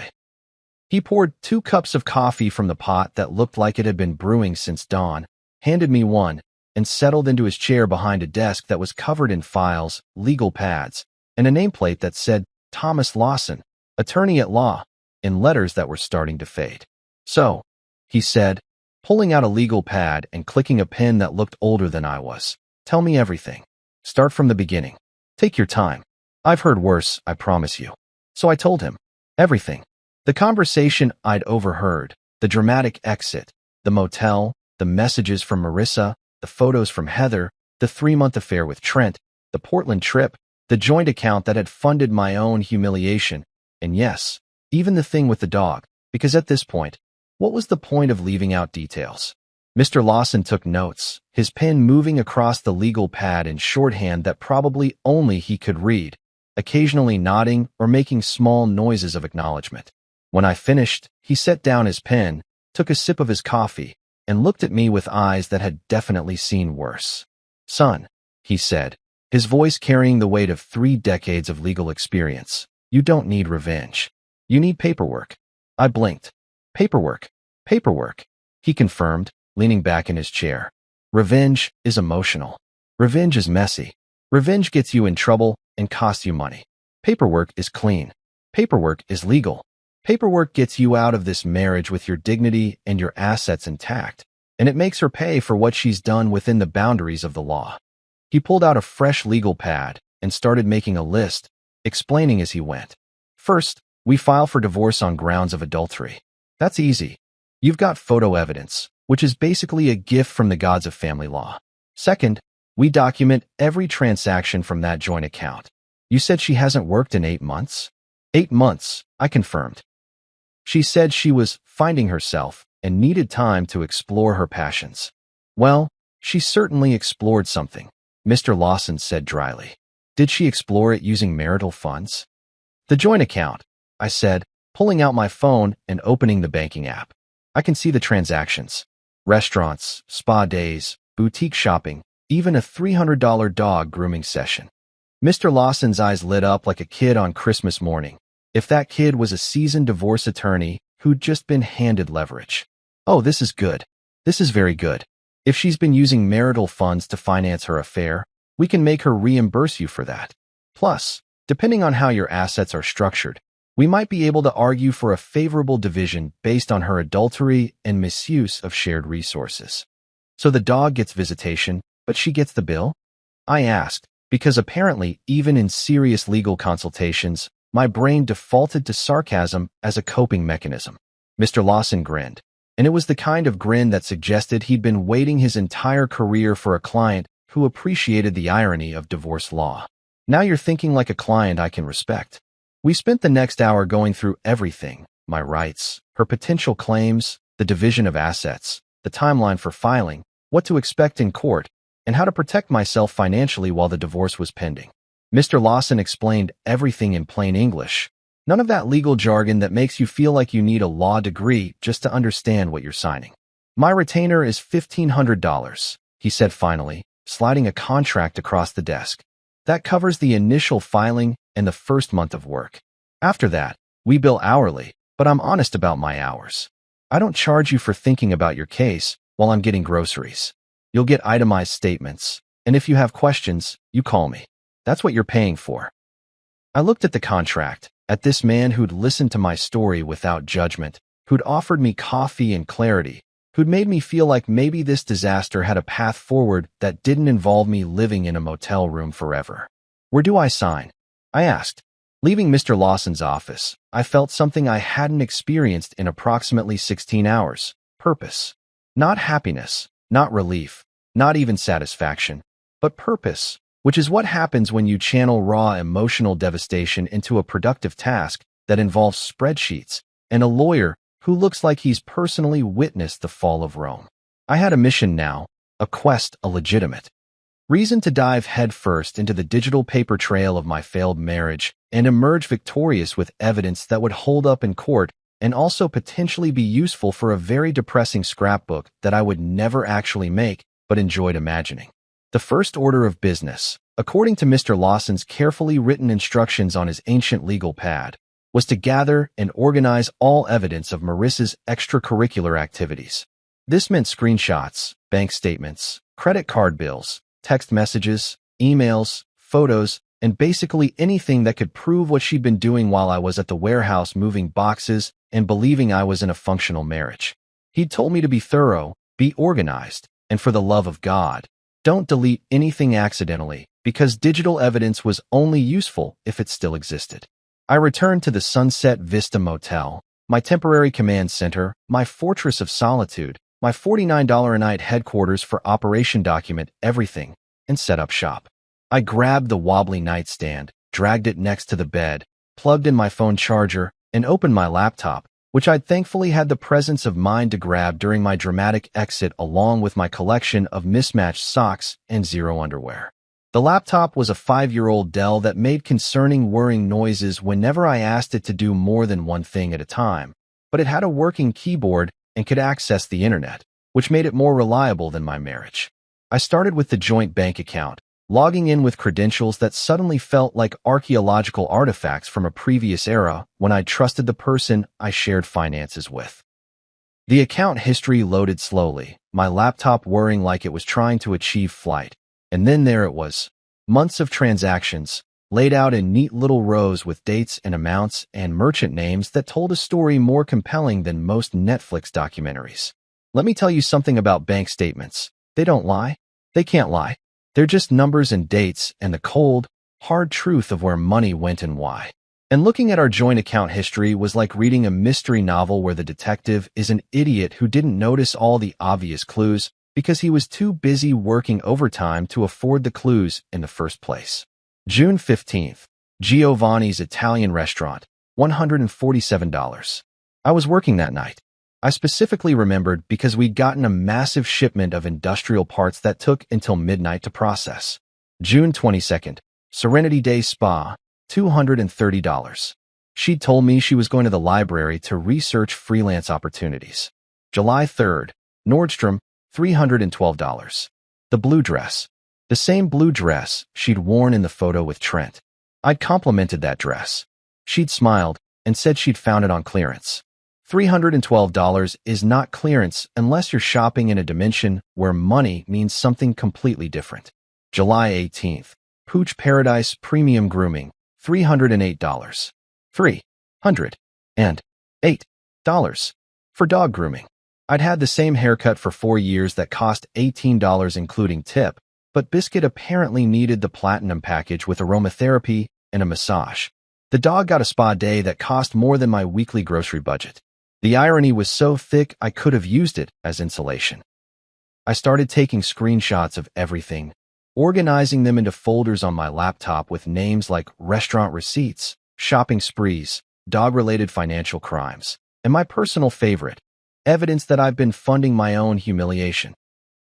He poured 2 cups of coffee from the pot that looked like it had been brewing since dawn, handed me one, and settled into his chair behind a desk that was covered in files, legal pads, and a nameplate that said Thomas Lawson, attorney at law, in letters that were starting to fade. So, he said, pulling out a legal pad and clicking a pen that looked older than I was, tell me everything. Start from the beginning. Take your time. I've heard worse, I promise you. So I told him everything. The conversation I'd overheard, the dramatic exit, the motel, the messages from Marissa, the photos from Heather, the 3-month affair with Trent, the Portland trip, the joint account that had funded my own humiliation, and yes, even the thing with the dog, because at this point, what was the point of leaving out details? Mr. Lawson took notes, his pen moving across the legal pad in shorthand that probably only he could read, occasionally nodding or making small noises of acknowledgement. When I finished, he set down his pen, took a sip of his coffee, and looked at me with eyes that had definitely seen worse. Son, he said, his voice carrying the weight of 3 decades of legal experience, you don't need revenge. You need paperwork. I blinked. Paperwork. Paperwork, he confirmed, leaning back in his chair. Revenge is emotional. Revenge is messy. Revenge gets you in trouble and costs you money. Paperwork is clean. Paperwork is legal. Paperwork gets you out of this marriage with your dignity and your assets intact, and it makes her pay for what she's done within the boundaries of the law. He pulled out a fresh legal pad and started making a list, explaining as he went. First, we file for divorce on grounds of adultery. That's easy. You've got photo evidence, which is basically a gift from the gods of family law. Second, we document every transaction from that joint account. You said she hasn't worked in 8 months? 8 months, I confirmed. She said she was finding herself and needed time to explore her passions. Well, she certainly explored something, Mr. Lawson said dryly. Did she explore it using marital funds? The joint account, I said, pulling out my phone and opening the banking app. I can see the transactions. Restaurants, spa days, boutique shopping, even a $300 dog grooming session. Mr. Lawson's eyes lit up like a kid on Christmas morning. If that kid was a seasoned divorce attorney who'd just been handed leverage. Oh, this is good. This is very good. If she's been using marital funds to finance her affair, we can make her reimburse you for that. Plus, depending on how your assets are structured, we might be able to argue for a favorable division based on her adultery and misuse of shared resources. So the dog gets visitation, but she gets the bill? I asked, because apparently, even in serious legal consultations, my brain defaulted to sarcasm as a coping mechanism. Mr. Lawson grinned, and it was the kind of grin that suggested he'd been waiting his entire career for a client who appreciated the irony of divorce law. Now you're thinking like a client I can respect. We spent the next hour going through everything: my rights, her potential claims, the division of assets, the timeline for filing, what to expect in court, and how to protect myself financially while the divorce was pending. Mr. Lawson explained everything in plain English. None of that legal jargon that makes you feel like you need a law degree just to understand what you're signing. My retainer is $1,500, he said finally, sliding a contract across the desk. That covers the initial filing and the first month of work. After that, we bill hourly, but I'm honest about my hours. I don't charge you for thinking about your case while I'm getting groceries. You'll get itemized statements, and if you have questions, you call me. That's what you're paying for. I looked at the contract, at this man who'd listened to my story without judgment, who'd offered me coffee and clarity, who'd made me feel like maybe this disaster had a path forward that didn't involve me living in a motel room forever. Where do I sign? I asked. Leaving Mr. Lawson's office, I felt something I hadn't experienced in approximately 16 hours. Purpose. Not happiness, not relief, not even satisfaction, but purpose, which is what happens when you channel raw emotional devastation into a productive task that involves spreadsheets and a lawyer who looks like he's personally witnessed the fall of Rome. I had a mission now, a quest, a legitimate reason to dive headfirst into the digital paper trail of my failed marriage and emerge victorious with evidence that would hold up in court and also potentially be useful for a very depressing scrapbook that I would never actually make but enjoyed imagining. The first order of business, according to Mr. Lawson's carefully written instructions on his ancient legal pad, was to gather and organize all evidence of Marissa's extracurricular activities. This meant screenshots, bank statements, credit card bills, text messages, emails, photos, and basically anything that could prove what she'd been doing while I was at the warehouse moving boxes and believing I was in a functional marriage. He'd told me to be thorough, be organized, and for the love of God, don't delete anything accidentally, because digital evidence was only useful if it still existed. I returned to the Sunset Vista Motel, my temporary command center, my fortress of solitude, my $49 a night headquarters for Operation Document Everything, and set up shop. I grabbed the wobbly nightstand, dragged it next to the bed, plugged in my phone charger, and opened my laptop, which I'd thankfully had the presence of mind to grab during my dramatic exit along with my collection of mismatched socks and zero underwear. The laptop was a 5-year-old Dell that made concerning whirring noises whenever I asked it to do more than one thing at a time, but it had a working keyboard and could access the internet, which made it more reliable than my marriage. I started with the joint bank account, logging in with credentials that suddenly felt like archaeological artifacts from a previous era when I trusted the person I shared finances with. The account history loaded slowly, my laptop whirring like it was trying to achieve flight, and then there it was, Months of transactions, laid out in neat little rows with dates and amounts and merchant names that told a story more compelling than most Netflix documentaries. Let me tell you something about bank statements. They don't lie. They can't lie. They're just numbers and dates and the cold, hard truth of where money went and why. And looking at our joint account history was like reading a mystery novel where the detective is an idiot who didn't notice all the obvious clues because he was too busy working overtime to afford the clues in the first place. June 15th, Giovanni's Italian restaurant, $147. I was working that night. I specifically remembered because we'd gotten a massive shipment of industrial parts that took until midnight to process. June 22nd, Serenity Day Spa, $230. She'd told me she was going to the library to research freelance opportunities. July 3rd, Nordstrom, $312. The blue dress. The same blue dress she'd worn in the photo with Trent. I'd complimented that dress. She'd smiled and said she'd found it on clearance. $312 is not clearance unless you're shopping in a dimension where money means something completely different. July 18th, Pooch Paradise Premium Grooming, $308. $308 for dog grooming. I'd had the same haircut for 4 years that cost $18 including tip, but Biscuit apparently needed the platinum package with aromatherapy and a massage. The dog got a spa day that cost more than my weekly grocery budget. The irony was so thick I could have used it as insulation. I started taking screenshots of everything, organizing them into folders on my laptop with names like restaurant receipts, shopping sprees, dog-related financial crimes, and my personal favorite, evidence that I've been funding my own humiliation.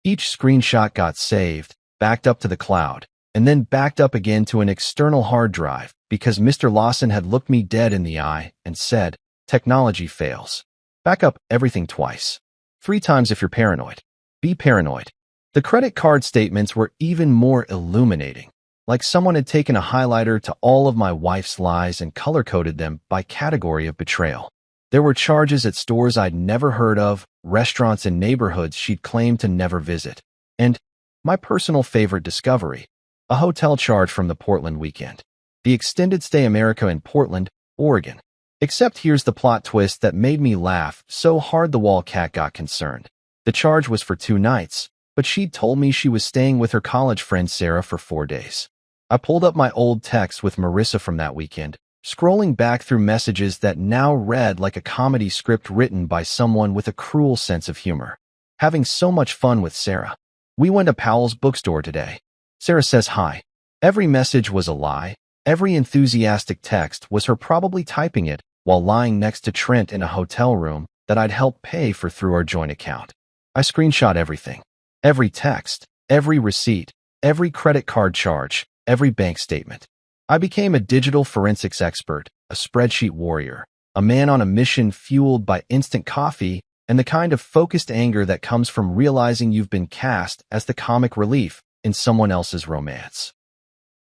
Each screenshot got saved, backed up to the cloud, and then backed up again to an external hard drive because Mr. Lawson had looked me dead in the eye and said, "Technology fails. Back up everything twice. 3 times if you're paranoid. Be paranoid." The credit card statements were even more illuminating, like someone had taken a highlighter to all of my wife's lies and color-coded them by category of betrayal. There were charges at stores I'd never heard of, restaurants and neighborhoods she'd claimed to never visit, and my personal favorite discovery, a hotel charge from the Portland weekend. The Extended Stay America in Portland, Oregon. Except here's the plot twist that made me laugh so hard the wall cat got concerned. The charge was for 2 nights, but she'd told me she was staying with her college friend Sarah for 4 days. I pulled up my old text with Marissa from that weekend, scrolling back through messages that now read like a comedy script written by someone with a cruel sense of humor. Having so much fun with Sarah. We went to Powell's bookstore today. Sarah says hi. Every message was a lie. Every enthusiastic text was her probably typing it while lying next to Trent in a hotel room that I'd helped pay for through our joint account. I screenshot everything. Every text, every receipt, every credit card charge, every bank statement. I became a digital forensics expert, a spreadsheet warrior, a man on a mission fueled by instant coffee and the kind of focused anger that comes from realizing you've been cast as the comic relief in someone else's romance.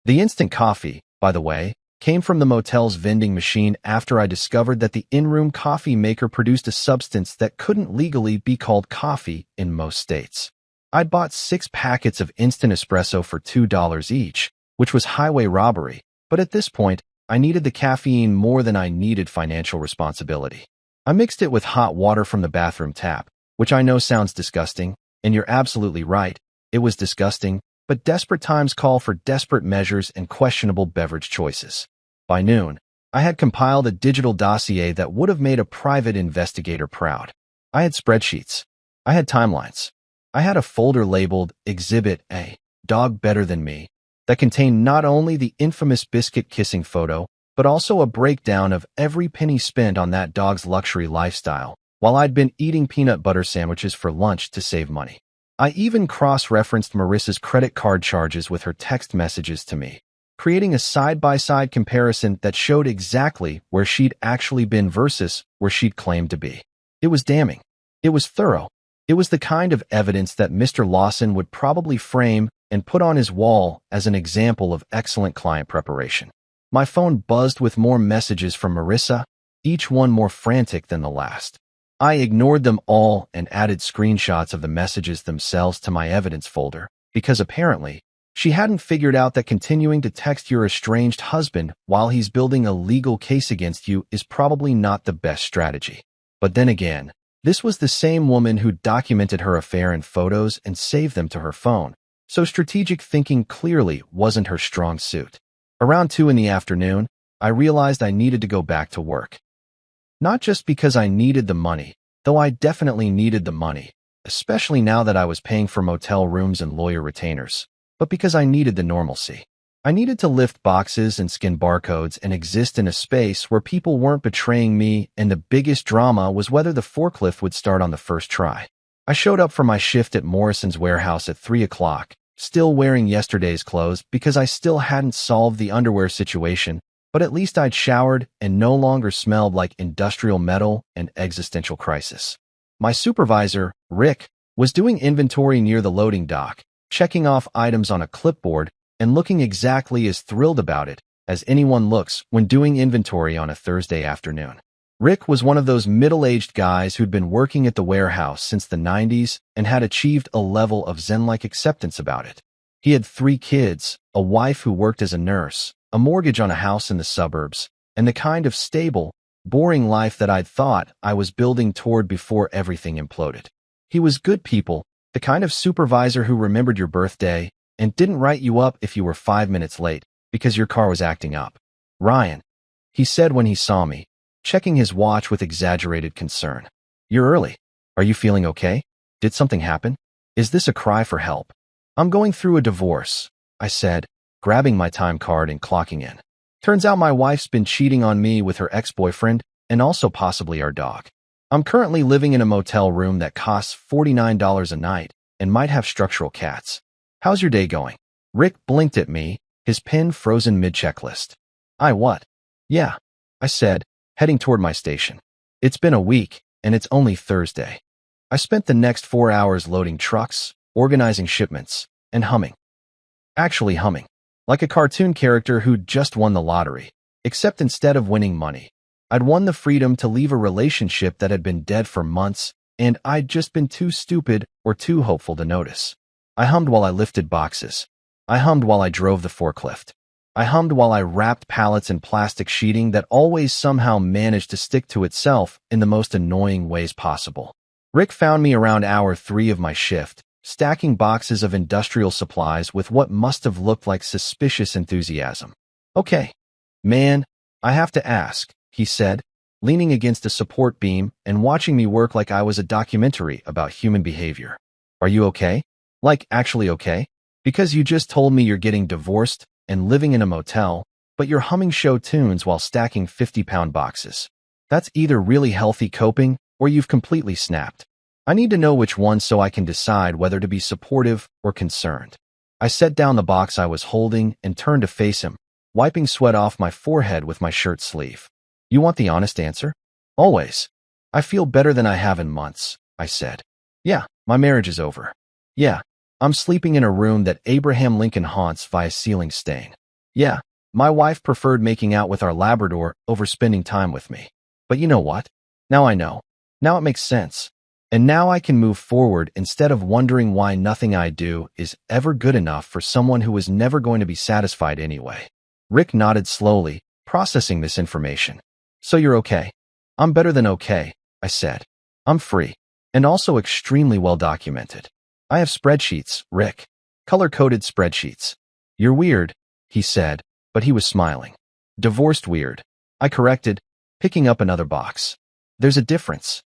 The instant coffee, by the way, came from the motel's vending machine after I discovered that the in-room coffee maker produced a substance that couldn't legally be called coffee in most states. I'd bought 6 packets of instant espresso for $2 each, which was highway robbery, but at this point, I needed the caffeine more than I needed financial responsibility. I mixed it with hot water from the bathroom tap, which I know sounds disgusting, and you're absolutely right, it was disgusting, but desperate times call for desperate measures and questionable beverage choices. By noon, I had compiled a digital dossier that would have made a private investigator proud. I had spreadsheets. I had timelines. I had a folder labeled Exhibit A, Dog Better Than Me, that contained not only the infamous biscuit kissing photo, but also a breakdown of every penny spent on that dog's luxury lifestyle, while I'd been eating peanut butter sandwiches for lunch to save money. I even cross-referenced Marissa's credit card charges with her text messages to me, creating a side-by-side comparison that showed exactly where she'd actually been versus where she'd claimed to be. It was damning. It was thorough. It was the kind of evidence that Mr. Lawson would probably frame and put on his wall as an example of excellent client preparation. My phone buzzed with more messages from Marissa, each one more frantic than the last. I ignored them all and added screenshots of the messages themselves to my evidence folder, because apparently, She hadn't figured out that continuing to text your estranged husband while he's building a legal case against you is probably not the best strategy. But then again, this was the same woman who documented her affair in photos and saved them to her phone, so strategic thinking clearly wasn't her strong suit. Around 2 in the afternoon, I realized I needed to go back to work. Not just because I needed the money, though I definitely needed the money, especially now that I was paying for motel rooms and lawyer retainers, but because I needed the normalcy. I needed to lift boxes and scan barcodes and exist in a space where people weren't betraying me, and the biggest drama was whether the forklift would start on the first try. I showed up for my shift at Morrison's warehouse at 3 o'clock, still wearing yesterday's clothes because I still hadn't solved the underwear situation, but at least I'd showered and no longer smelled like industrial metal and existential crisis. My supervisor, Rick, was doing inventory near the loading dock, checking off items on a clipboard and looking exactly as thrilled about it as anyone looks when doing inventory on a Thursday afternoon. Rick was one of those middle-aged guys who'd been working at the warehouse since the 90s and had achieved a level of Zen-like acceptance about it. He had 3 kids, a wife who worked as a nurse, a mortgage on a house in the suburbs, and the kind of stable, boring life that I'd thought I was building toward before everything imploded. He was good people, the kind of supervisor who remembered your birthday and didn't write you up if you were 5 minutes late because your car was acting up. "Ryan," he said when he saw me, checking his watch with exaggerated concern. "You're early. Are you feeling okay? Did something happen? Is this a cry for help?" "I'm going through a divorce," I said, grabbing my time card and clocking in. "Turns out my wife's been cheating on me with her ex-boyfriend and also possibly our dog. I'm currently living in a motel room that costs $49 a night and might have structural cats. How's your day going?" Rick blinked at me, his pen frozen mid-checklist. What? "Yeah," I said, heading toward my station. "It's been a week, and it's only Thursday." I spent the next 4 hours loading trucks, organizing shipments, and humming. Actually humming. Like a cartoon character who'd just won the lottery, except instead of winning money, I'd won the freedom to leave a relationship that had been dead for months, and I'd just been too stupid or too hopeful to notice. I hummed while I lifted boxes. I hummed while I drove the forklift. I hummed while I wrapped pallets in plastic sheeting that always somehow managed to stick to itself in the most annoying ways possible. Rick found me around hour 3 of my shift, stacking boxes of industrial supplies with what must have looked like suspicious enthusiasm. "Okay, man, I have to ask," he said, leaning against a support beam and watching me work like I was a documentary about human behavior. "Are you okay? Like, actually okay? Because you just told me you're getting divorced and living in a motel, but you're humming show tunes while stacking 50-pound boxes. That's either really healthy coping or you've completely snapped. I need to know which one so I can decide whether to be supportive or concerned." I set down the box I was holding and turned to face him, wiping sweat off my forehead with my shirt sleeve. "You want the honest answer?" "Always." "I feel better than I have in months," I said. "Yeah, my marriage is over. Yeah, I'm sleeping in a room that Abraham Lincoln haunts via ceiling stain. Yeah, my wife preferred making out with our Labrador over spending time with me. But you know what? Now I know. Now it makes sense. And now I can move forward instead of wondering why nothing I do is ever good enough for someone who is never going to be satisfied anyway." Rick nodded slowly, processing this information. "So you're okay?" "I'm better than okay," I said. "I'm free. And also extremely well documented. I have spreadsheets, Rick. Color-coded spreadsheets." "You're weird," he said, but he was smiling. "Divorced weird," I corrected, picking up another box. "There's a difference."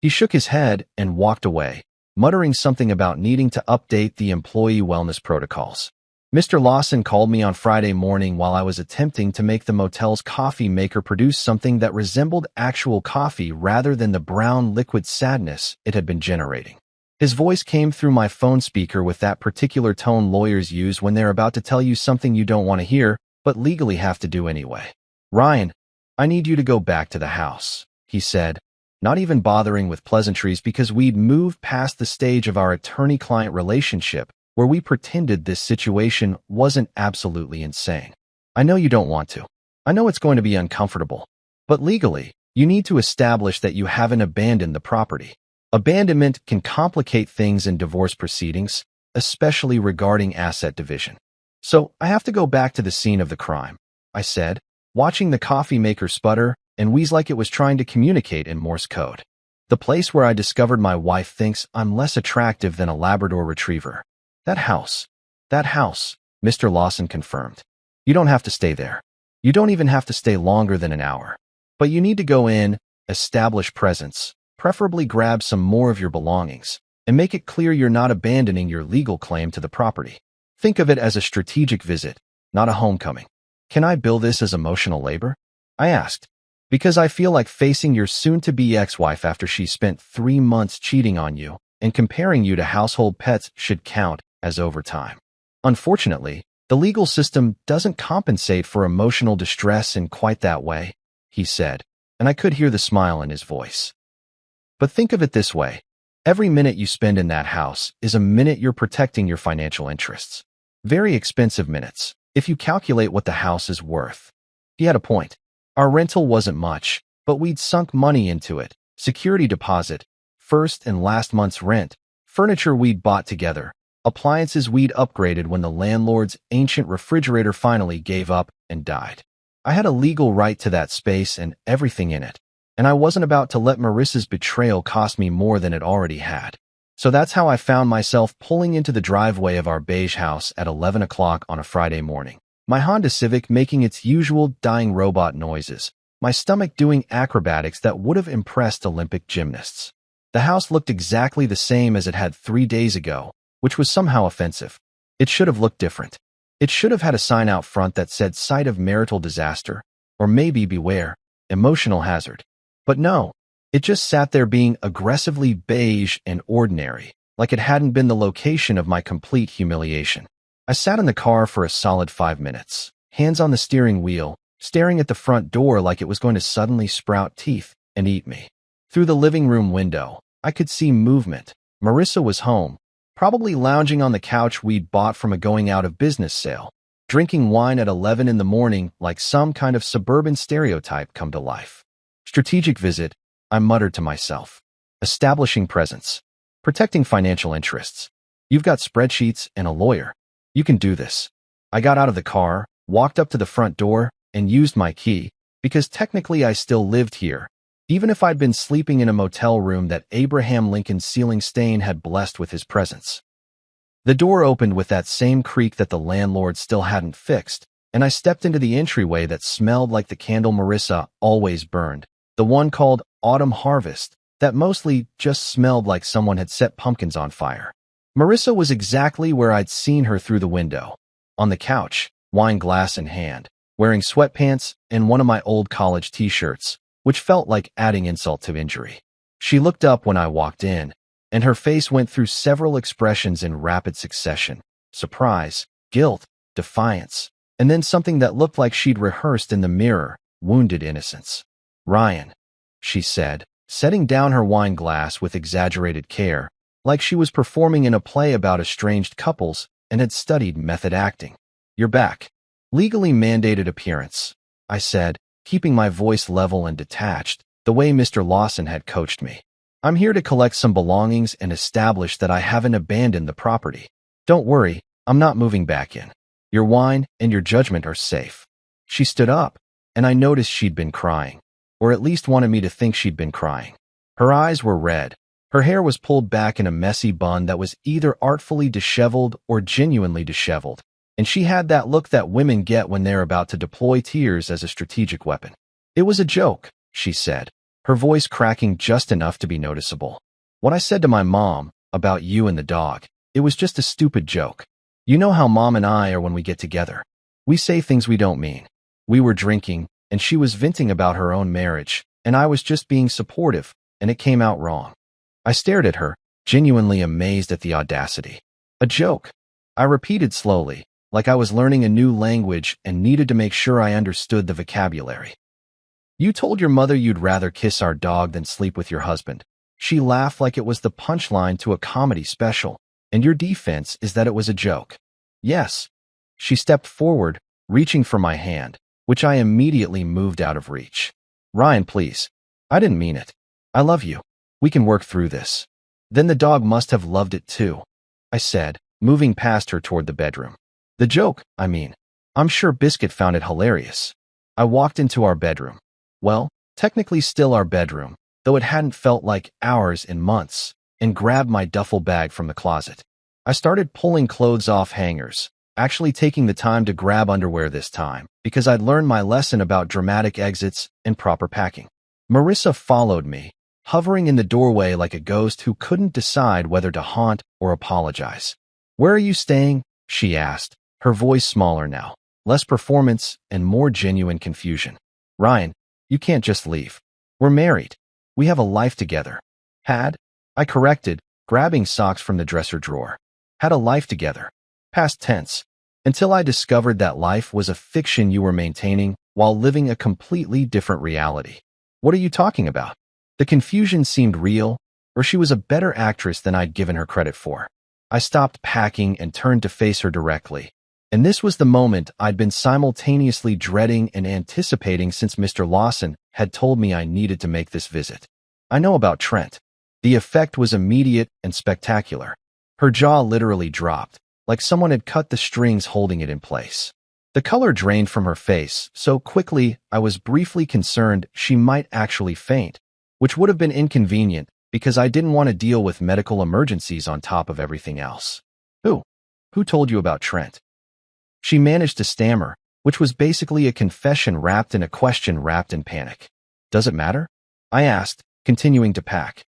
He shook his head and walked away, muttering something about needing to update the employee wellness protocols. Mr. Lawson called me on Friday morning while I was attempting to make the motel's coffee maker produce something that resembled actual coffee rather than the brown liquid sadness it had been generating. His voice came through my phone speaker with that particular tone lawyers use when they're about to tell you something you don't want to hear, but legally have to do anyway. "Ryan, I need you to go back to the house," he said, not even bothering with pleasantries because we'd moved past the stage of our attorney-client relationship where we pretended this situation wasn't absolutely insane. "I know you don't want to. I know it's going to be uncomfortable. But legally, you need to establish that you haven't abandoned the property. Abandonment can complicate things in divorce proceedings, especially regarding asset division. So I have to go back to the scene of the crime, I said, watching the coffee maker sputter and wheeze like it was trying to communicate in Morse code. The place where I discovered my wife thinks I'm less attractive than a Labrador retriever. That house, Mr. Lawson confirmed. You don't have to stay there. You don't even have to stay longer than an hour. But you need to go in, establish presence, preferably grab some more of your belongings, and make it clear you're not abandoning your legal claim to the property. Think of it as a strategic visit, not a homecoming. Can I bill this as emotional labor? I asked. Because I feel like facing your soon-to-be ex-wife after she spent 3 months cheating on you and comparing you to household pets should count as overtime. Unfortunately, the legal system doesn't compensate for emotional distress in quite that way, he said, and I could hear the smile in his voice. But think of it this way. Every minute you spend in that house is a minute you're protecting your financial interests. Very expensive minutes, if you calculate what the house is worth. He had a point. Our rental wasn't much, but we'd sunk money into it. Security deposit, first and last month's rent, furniture we'd bought together, appliances we'd upgraded when the landlord's ancient refrigerator finally gave up and died. I had a legal right to that space and everything in it, and I wasn't about to let Marissa's betrayal cost me more than it already had. So that's how I found myself pulling into the driveway of our beige house at 11 o'clock on a Friday morning. My Honda Civic making its usual dying robot noises, my stomach doing acrobatics that would have impressed Olympic gymnasts. The house looked exactly the same as it had 3 days ago, which was somehow offensive. It should have looked different. It should have had a sign out front that said site of marital disaster, or maybe beware, emotional hazard. But no, it just sat there being aggressively beige and ordinary, like it hadn't been the location of my complete humiliation. I sat in the car for a solid 5 minutes, hands on the steering wheel, staring at the front door like it was going to suddenly sprout teeth and eat me. Through the living room window, I could see movement. Marissa was home, probably lounging on the couch we'd bought from a going-out-of-business sale, drinking wine at 11 in the morning like some kind of suburban stereotype come to life. Strategic visit, I muttered to myself. Establishing presence. Protecting financial interests. You've got spreadsheets and a lawyer. You can do this. I got out of the car, walked up to the front door, and used my key, because technically I still lived here, even if I'd been sleeping in a motel room that Abraham Lincoln's ceiling stain had blessed with his presence. The door opened with that same creak that the landlord still hadn't fixed, and I stepped into the entryway that smelled like the candle Marissa always burned, the one called Autumn Harvest, that mostly just smelled like someone had set pumpkins on fire. Marissa was exactly where I'd seen her through the window, on the couch, wine glass in hand, wearing sweatpants and one of my old college t-shirts, which felt like adding insult to injury. She looked up when I walked in, and her face went through several expressions in rapid succession: surprise, guilt, defiance, and then something that looked like she'd rehearsed in the mirror: wounded innocence. "Ryan," she said, setting down her wine glass with exaggerated care, like she was performing in a play about estranged couples and had studied method acting. "You're back." "Legally mandated appearance," I said, keeping my voice level and detached, the way Mr. Lawson had coached me. "I'm here to collect some belongings and establish that I haven't abandoned the property. Don't worry, I'm not moving back in. Your wine and your judgment are safe." She stood up, and I noticed she'd been crying, or at least wanted me to think she'd been crying. Her eyes were red. Her hair was pulled back in a messy bun that was either artfully disheveled or genuinely disheveled, and she had that look that women get when they're about to deploy tears as a strategic weapon. "It was a joke," she said, her voice cracking just enough to be noticeable. "What I said to my mom about you and the dog, it was just a stupid joke. You know how Mom and I are when we get together. We say things we don't mean. We were drinking, and she was venting about her own marriage, and I was just being supportive, and it came out wrong." I stared at her, genuinely amazed at the audacity. "A joke," I repeated slowly, like I was learning a new language and needed to make sure I understood the vocabulary. "You told your mother you'd rather kiss our dog than sleep with your husband." She laughed like it was the punchline to a comedy special. "And your defense is that it was a joke." "Yes." She stepped forward, reaching for my hand, which I immediately moved out of reach. "Ryan, please. I didn't mean it. I love you. We can work through this." "Then the dog must have loved it too," I said, moving past her toward the bedroom. The joke, I mean. I'm sure Biscuit found it hilarious. I walked into our bedroom. Well, technically still our bedroom, though it hadn't felt like hours in months, and grabbed my duffel bag from the closet. I started pulling clothes off hangers, actually taking the time to grab underwear this time, because I'd learned my lesson about dramatic exits and proper packing. Marissa followed me, hovering in the doorway like a ghost who couldn't decide whether to haunt or apologize. "Where are you staying?" she asked, her voice smaller now, less performance and more genuine confusion. "Ryan, you can't just leave. We're married. We have a life together." "Had?" I corrected, grabbing socks from the dresser drawer. "Had a life together. Past tense. Until I discovered that life was a fiction you were maintaining while living a completely different reality." "What are you talking about?" The confusion seemed real, or she was a better actress than I'd given her credit for. I stopped packing and turned to face her directly. And this was the moment I'd been simultaneously dreading and anticipating since Mr. Lawson had told me I needed to make this visit. "I know about Trent." The effect was immediate and spectacular. Her jaw literally dropped, like someone had cut the strings holding it in place. The color drained from her face so quickly I was briefly concerned she might actually faint, which would have been inconvenient because I didn't want to deal with medical emergencies on top of everything else. Who told you about Trent?" She managed to stammer, which was basically a confession wrapped in a question wrapped in panic. "Does it matter?" I asked, continuing to pack.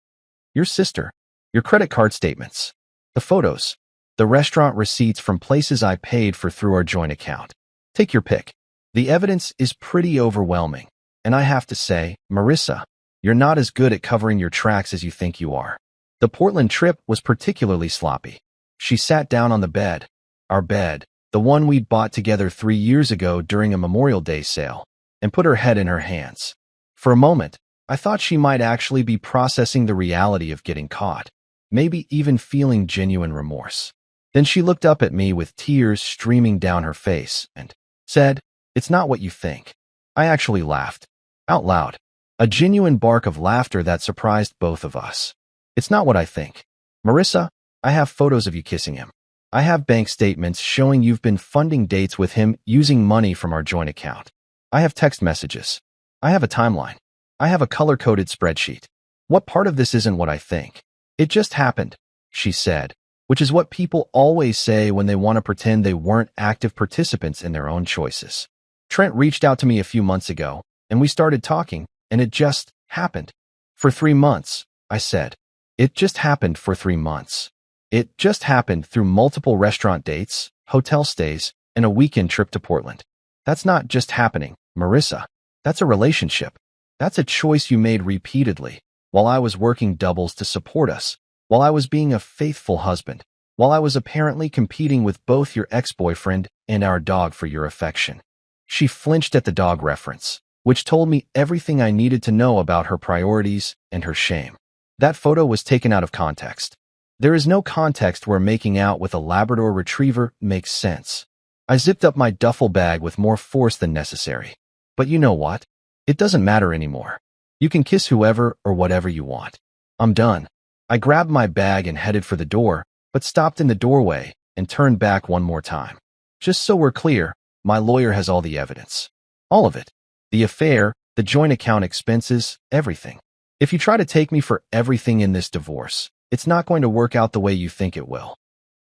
"Your sister, your credit card statements, the photos, the restaurant receipts from places I paid for through our joint account. Take your pick. The evidence is pretty overwhelming, and I have to say, Marissa, you're not as good at covering your tracks as you think you are." The Portland trip was particularly sloppy. She sat down on the bed, our bed, the one we'd bought together 3 years ago during a Memorial Day sale, and put her head in her hands. For a moment, I thought she might actually be processing the reality of getting caught, maybe even feeling genuine remorse. Then she looked up at me with tears streaming down her face and said, "It's not what you think." I actually laughed, out loud, a genuine bark of laughter that surprised both of us. "It's not what I think. Marissa, I have photos of you kissing him. I have bank statements showing you've been funding dates with him using money from our joint account. I have text messages. I have a timeline. I have a color-coded spreadsheet. What part of this isn't what I think? It just happened," she said, which is what people always say when they want to pretend they weren't active participants in their own choices. "Trent reached out to me a few months ago, and we started talking, and it just happened. For 3 months," I said. "It just happened for 3 months. It just happened through multiple restaurant dates, hotel stays, and a weekend trip to Portland. That's not just happening, Marissa. That's a relationship. That's a choice you made repeatedly, while I was working doubles to support us, while I was being a faithful husband, while I was apparently competing with both your ex-boyfriend and our dog for your affection." She flinched at the dog reference, which told me everything I needed to know about her priorities and her shame. That photo was taken out of context. There is no context where making out with a Labrador retriever makes sense. I zipped up my duffel bag with more force than necessary. "But you know what? It doesn't matter anymore. You can kiss whoever or whatever you want. I'm done." I grabbed my bag and headed for the door, but stopped in the doorway and turned back one more time. "Just so we're clear, my lawyer has all the evidence. All of it. The affair, the joint account expenses, everything. If you try to take me for everything in this divorce, it's not going to work out the way you think it will."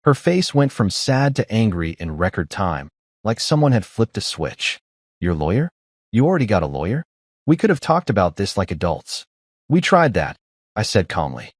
Her face went from sad to angry in record time, like someone had flipped a switch. "Your lawyer? You already got a lawyer? We could have talked about this like adults." "We tried that," I said calmly.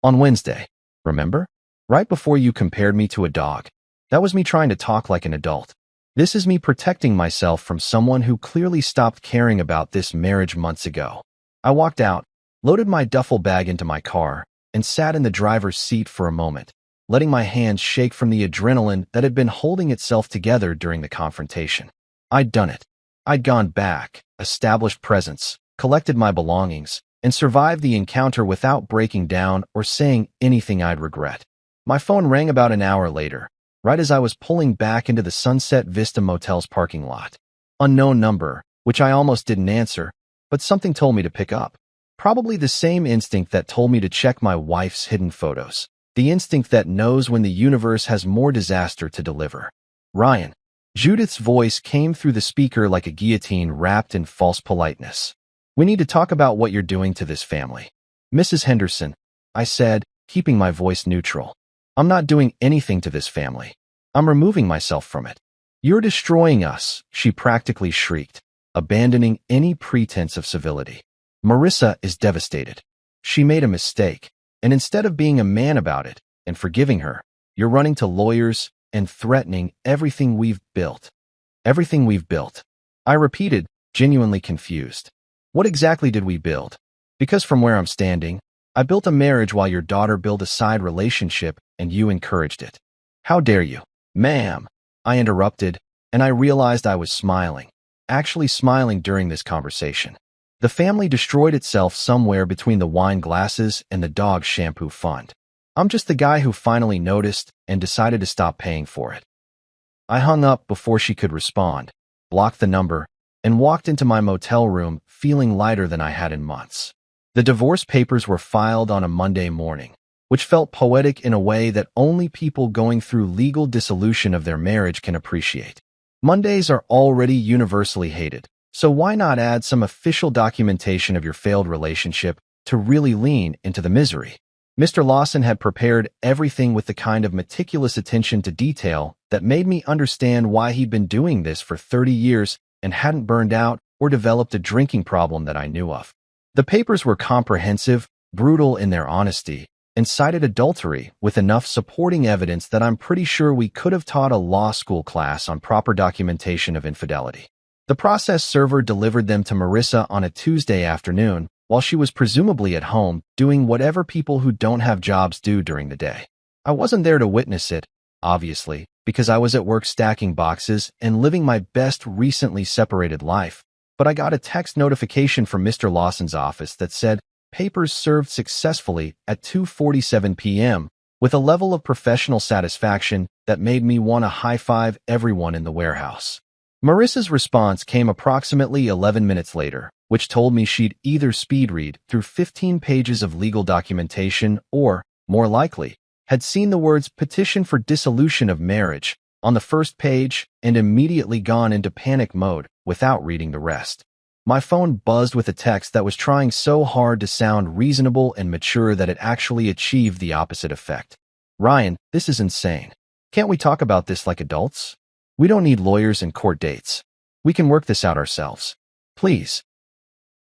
"On Wednesday, remember? Right before you compared me to a dog. That was me trying to talk like an adult. This is me protecting myself from someone who clearly stopped caring about this marriage months ago." I walked out, loaded my duffel bag into my car, and sat in the driver's seat for a moment, letting my hands shake from the adrenaline that had been holding itself together during the confrontation. I'd done it. I'd gone back, established presence, collected my belongings, and survived the encounter without breaking down or saying anything I'd regret. My phone rang about an hour later, right as I was pulling back into the Sunset Vista Motel's parking lot. Unknown number, which I almost didn't answer, but something told me to pick up. Probably the same instinct that told me to check my wife's hidden photos. The instinct that knows when the universe has more disaster to deliver. Ryan. Judith's voice came through the speaker like a guillotine wrapped in false politeness. We need to talk about what you're doing to this family. Mrs. Henderson, I said, keeping my voice neutral. I'm not doing anything to this family. I'm removing myself from it. You're destroying us, she practically shrieked, abandoning any pretense of civility. Marissa is devastated. She made a mistake, and instead of being a man about it and forgiving her, you're running to lawyers and threatening everything we've built. Everything we've built. I repeated, genuinely confused. What exactly did we build? Because from where I'm standing, I built a marriage while your daughter built a side relationship and you encouraged it. How dare you? Ma'am, I interrupted, and I realized I was smiling, actually smiling during this conversation. The family destroyed itself somewhere between the wine glasses and the dog shampoo fund. I'm just the guy who finally noticed and decided to stop paying for it. I hung up before she could respond, blocked the number, and walked into my motel room feeling lighter than I had in months. The divorce papers were filed on a Monday morning, which felt poetic in a way that only people going through legal dissolution of their marriage can appreciate. Mondays are already universally hated, so why not add some official documentation of your failed relationship to really lean into the misery? Mr. Lawson had prepared everything with the kind of meticulous attention to detail that made me understand why he'd been doing this for 30 years and hadn't burned out or developed a drinking problem that I knew of. The papers were comprehensive, brutal in their honesty, and cited adultery with enough supporting evidence that I'm pretty sure we could have taught a law school class on proper documentation of infidelity. The process server delivered them to Marissa on a Tuesday afternoon, while she was presumably at home doing whatever people who don't have jobs do during the day. I wasn't there to witness it, obviously, because I was at work stacking boxes and living my best recently separated life, but I got a text notification from Mr. Lawson's office that said papers served successfully at 2:47 p.m. with a level of professional satisfaction that made me want to high-five everyone in the warehouse. Marissa's response came approximately 11 minutes later, which told me she'd either speed read through 15 pages of legal documentation or, more likely, had seen the words petition for dissolution of marriage on the first page and immediately gone into panic mode without reading the rest. My phone buzzed with a text that was trying so hard to sound reasonable and mature that it actually achieved the opposite effect. Ryan, this is insane. Can't we talk about this like adults? We don't need lawyers and court dates. We can work this out ourselves. Please.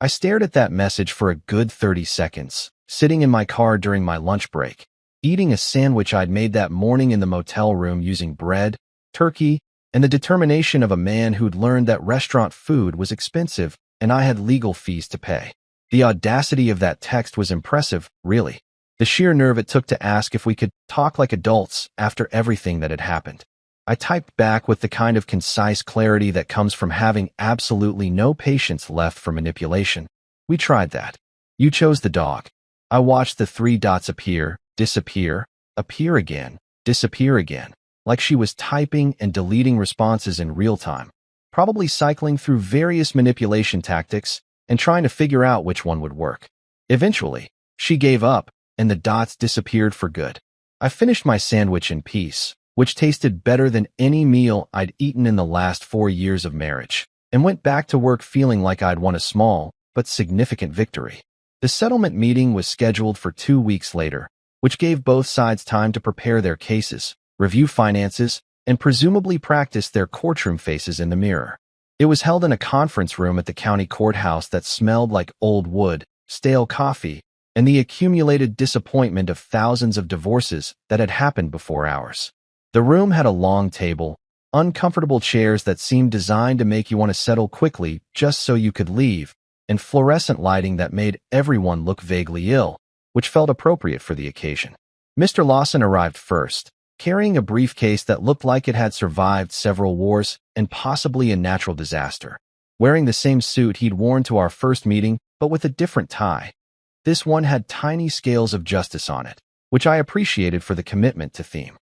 I stared at that message for a good 30 seconds, sitting in my car during my lunch break, eating a sandwich I'd made that morning in the motel room using bread, turkey, and the determination of a man who'd learned that restaurant food was expensive and I had legal fees to pay. The audacity of that text was impressive, really. The sheer nerve it took to ask if we could talk like adults after everything that had happened. I typed back with the kind of concise clarity that comes from having absolutely no patience left for manipulation. We tried that. You chose the dog. I watched the 3 dots appear, disappear, appear again, disappear again, like she was typing and deleting responses in real time, probably cycling through various manipulation tactics and trying to figure out which one would work. Eventually, she gave up, and the dots disappeared for good. I finished my sandwich in peace, which tasted better than any meal I'd eaten in the last 4 years of marriage, and went back to work feeling like I'd won a small but significant victory. The settlement meeting was scheduled for 2 weeks later, which gave both sides time to prepare their cases, review finances, and presumably practice their courtroom faces in the mirror. It was held in a conference room at the county courthouse that smelled like old wood, stale coffee, and the accumulated disappointment of thousands of divorces that had happened before ours. The room had a long table, uncomfortable chairs that seemed designed to make you want to settle quickly just so you could leave, and fluorescent lighting that made everyone look vaguely ill, which felt appropriate for the occasion. Mr. Lawson arrived first, carrying a briefcase that looked like it had survived several wars and possibly a natural disaster, wearing the same suit he'd worn to our first meeting but with a different tie. This one had tiny scales of justice on it, which I appreciated for the commitment to theme.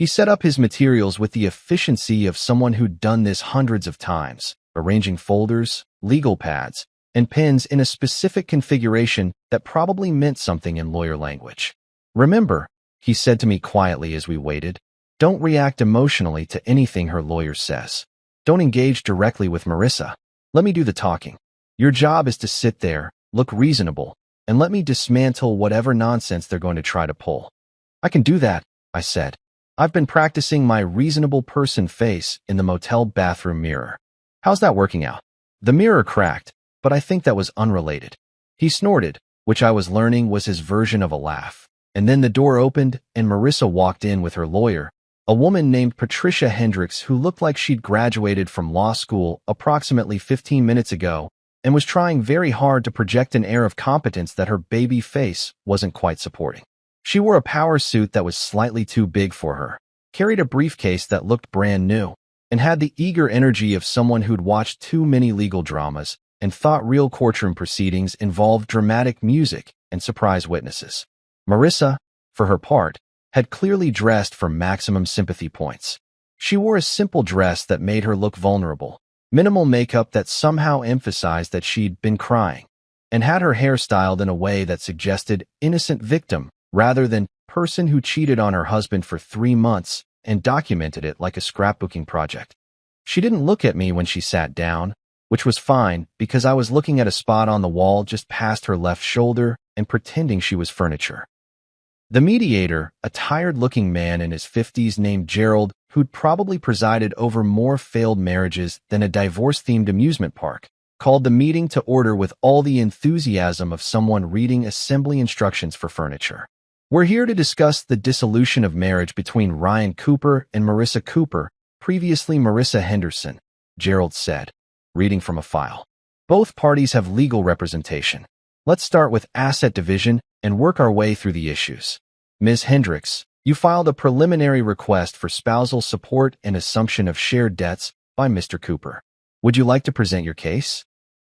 He set up his materials with the efficiency of someone who'd done this hundreds of times, arranging folders, legal pads, and pens in a specific configuration that probably meant something in lawyer language. Remember, he said to me quietly as we waited. Don't react emotionally to anything her lawyer says. Don't engage directly with Marissa. Let me do the talking. Your job is to sit there, look reasonable, and let me dismantle whatever nonsense they're going to try to pull. I can do that, I said. I've been practicing my reasonable person face in the motel bathroom mirror. How's that working out? The mirror cracked, but I think that was unrelated. He snorted, which I was learning was his version of a laugh. And then the door opened and Marissa walked in with her lawyer, a woman named Patricia Hendricks who looked like she'd graduated from law school approximately 15 minutes ago and was trying very hard to project an air of competence that her baby face wasn't quite supporting. She wore a power suit that was slightly too big for her, carried a briefcase that looked brand new, and had the eager energy of someone who'd watched too many legal dramas and thought real courtroom proceedings involved dramatic music and surprise witnesses. Marissa, for her part, had clearly dressed for maximum sympathy points. She wore a simple dress that made her look vulnerable, minimal makeup that somehow emphasized that she'd been crying, and had her hair styled in a way that suggested innocent victim rather than person who cheated on her husband for 3 months and documented it like a scrapbooking project. She didn't look at me when she sat down, which was fine because I was looking at a spot on the wall just past her left shoulder and pretending she was furniture. The mediator, a tired-looking man in his 50s named Gerald, who'd probably presided over more failed marriages than a divorce-themed amusement park, called the meeting to order with all the enthusiasm of someone reading assembly instructions for furniture. We're here to discuss the dissolution of marriage between Ryan Cooper and Marissa Cooper, previously Marissa Henderson, Gerald said, reading from a file. Both parties have legal representation. Let's start with asset division and work our way through the issues. Ms. Hendricks, you filed a preliminary request for spousal support and assumption of shared debts by Mr. Cooper. Would you like to present your case?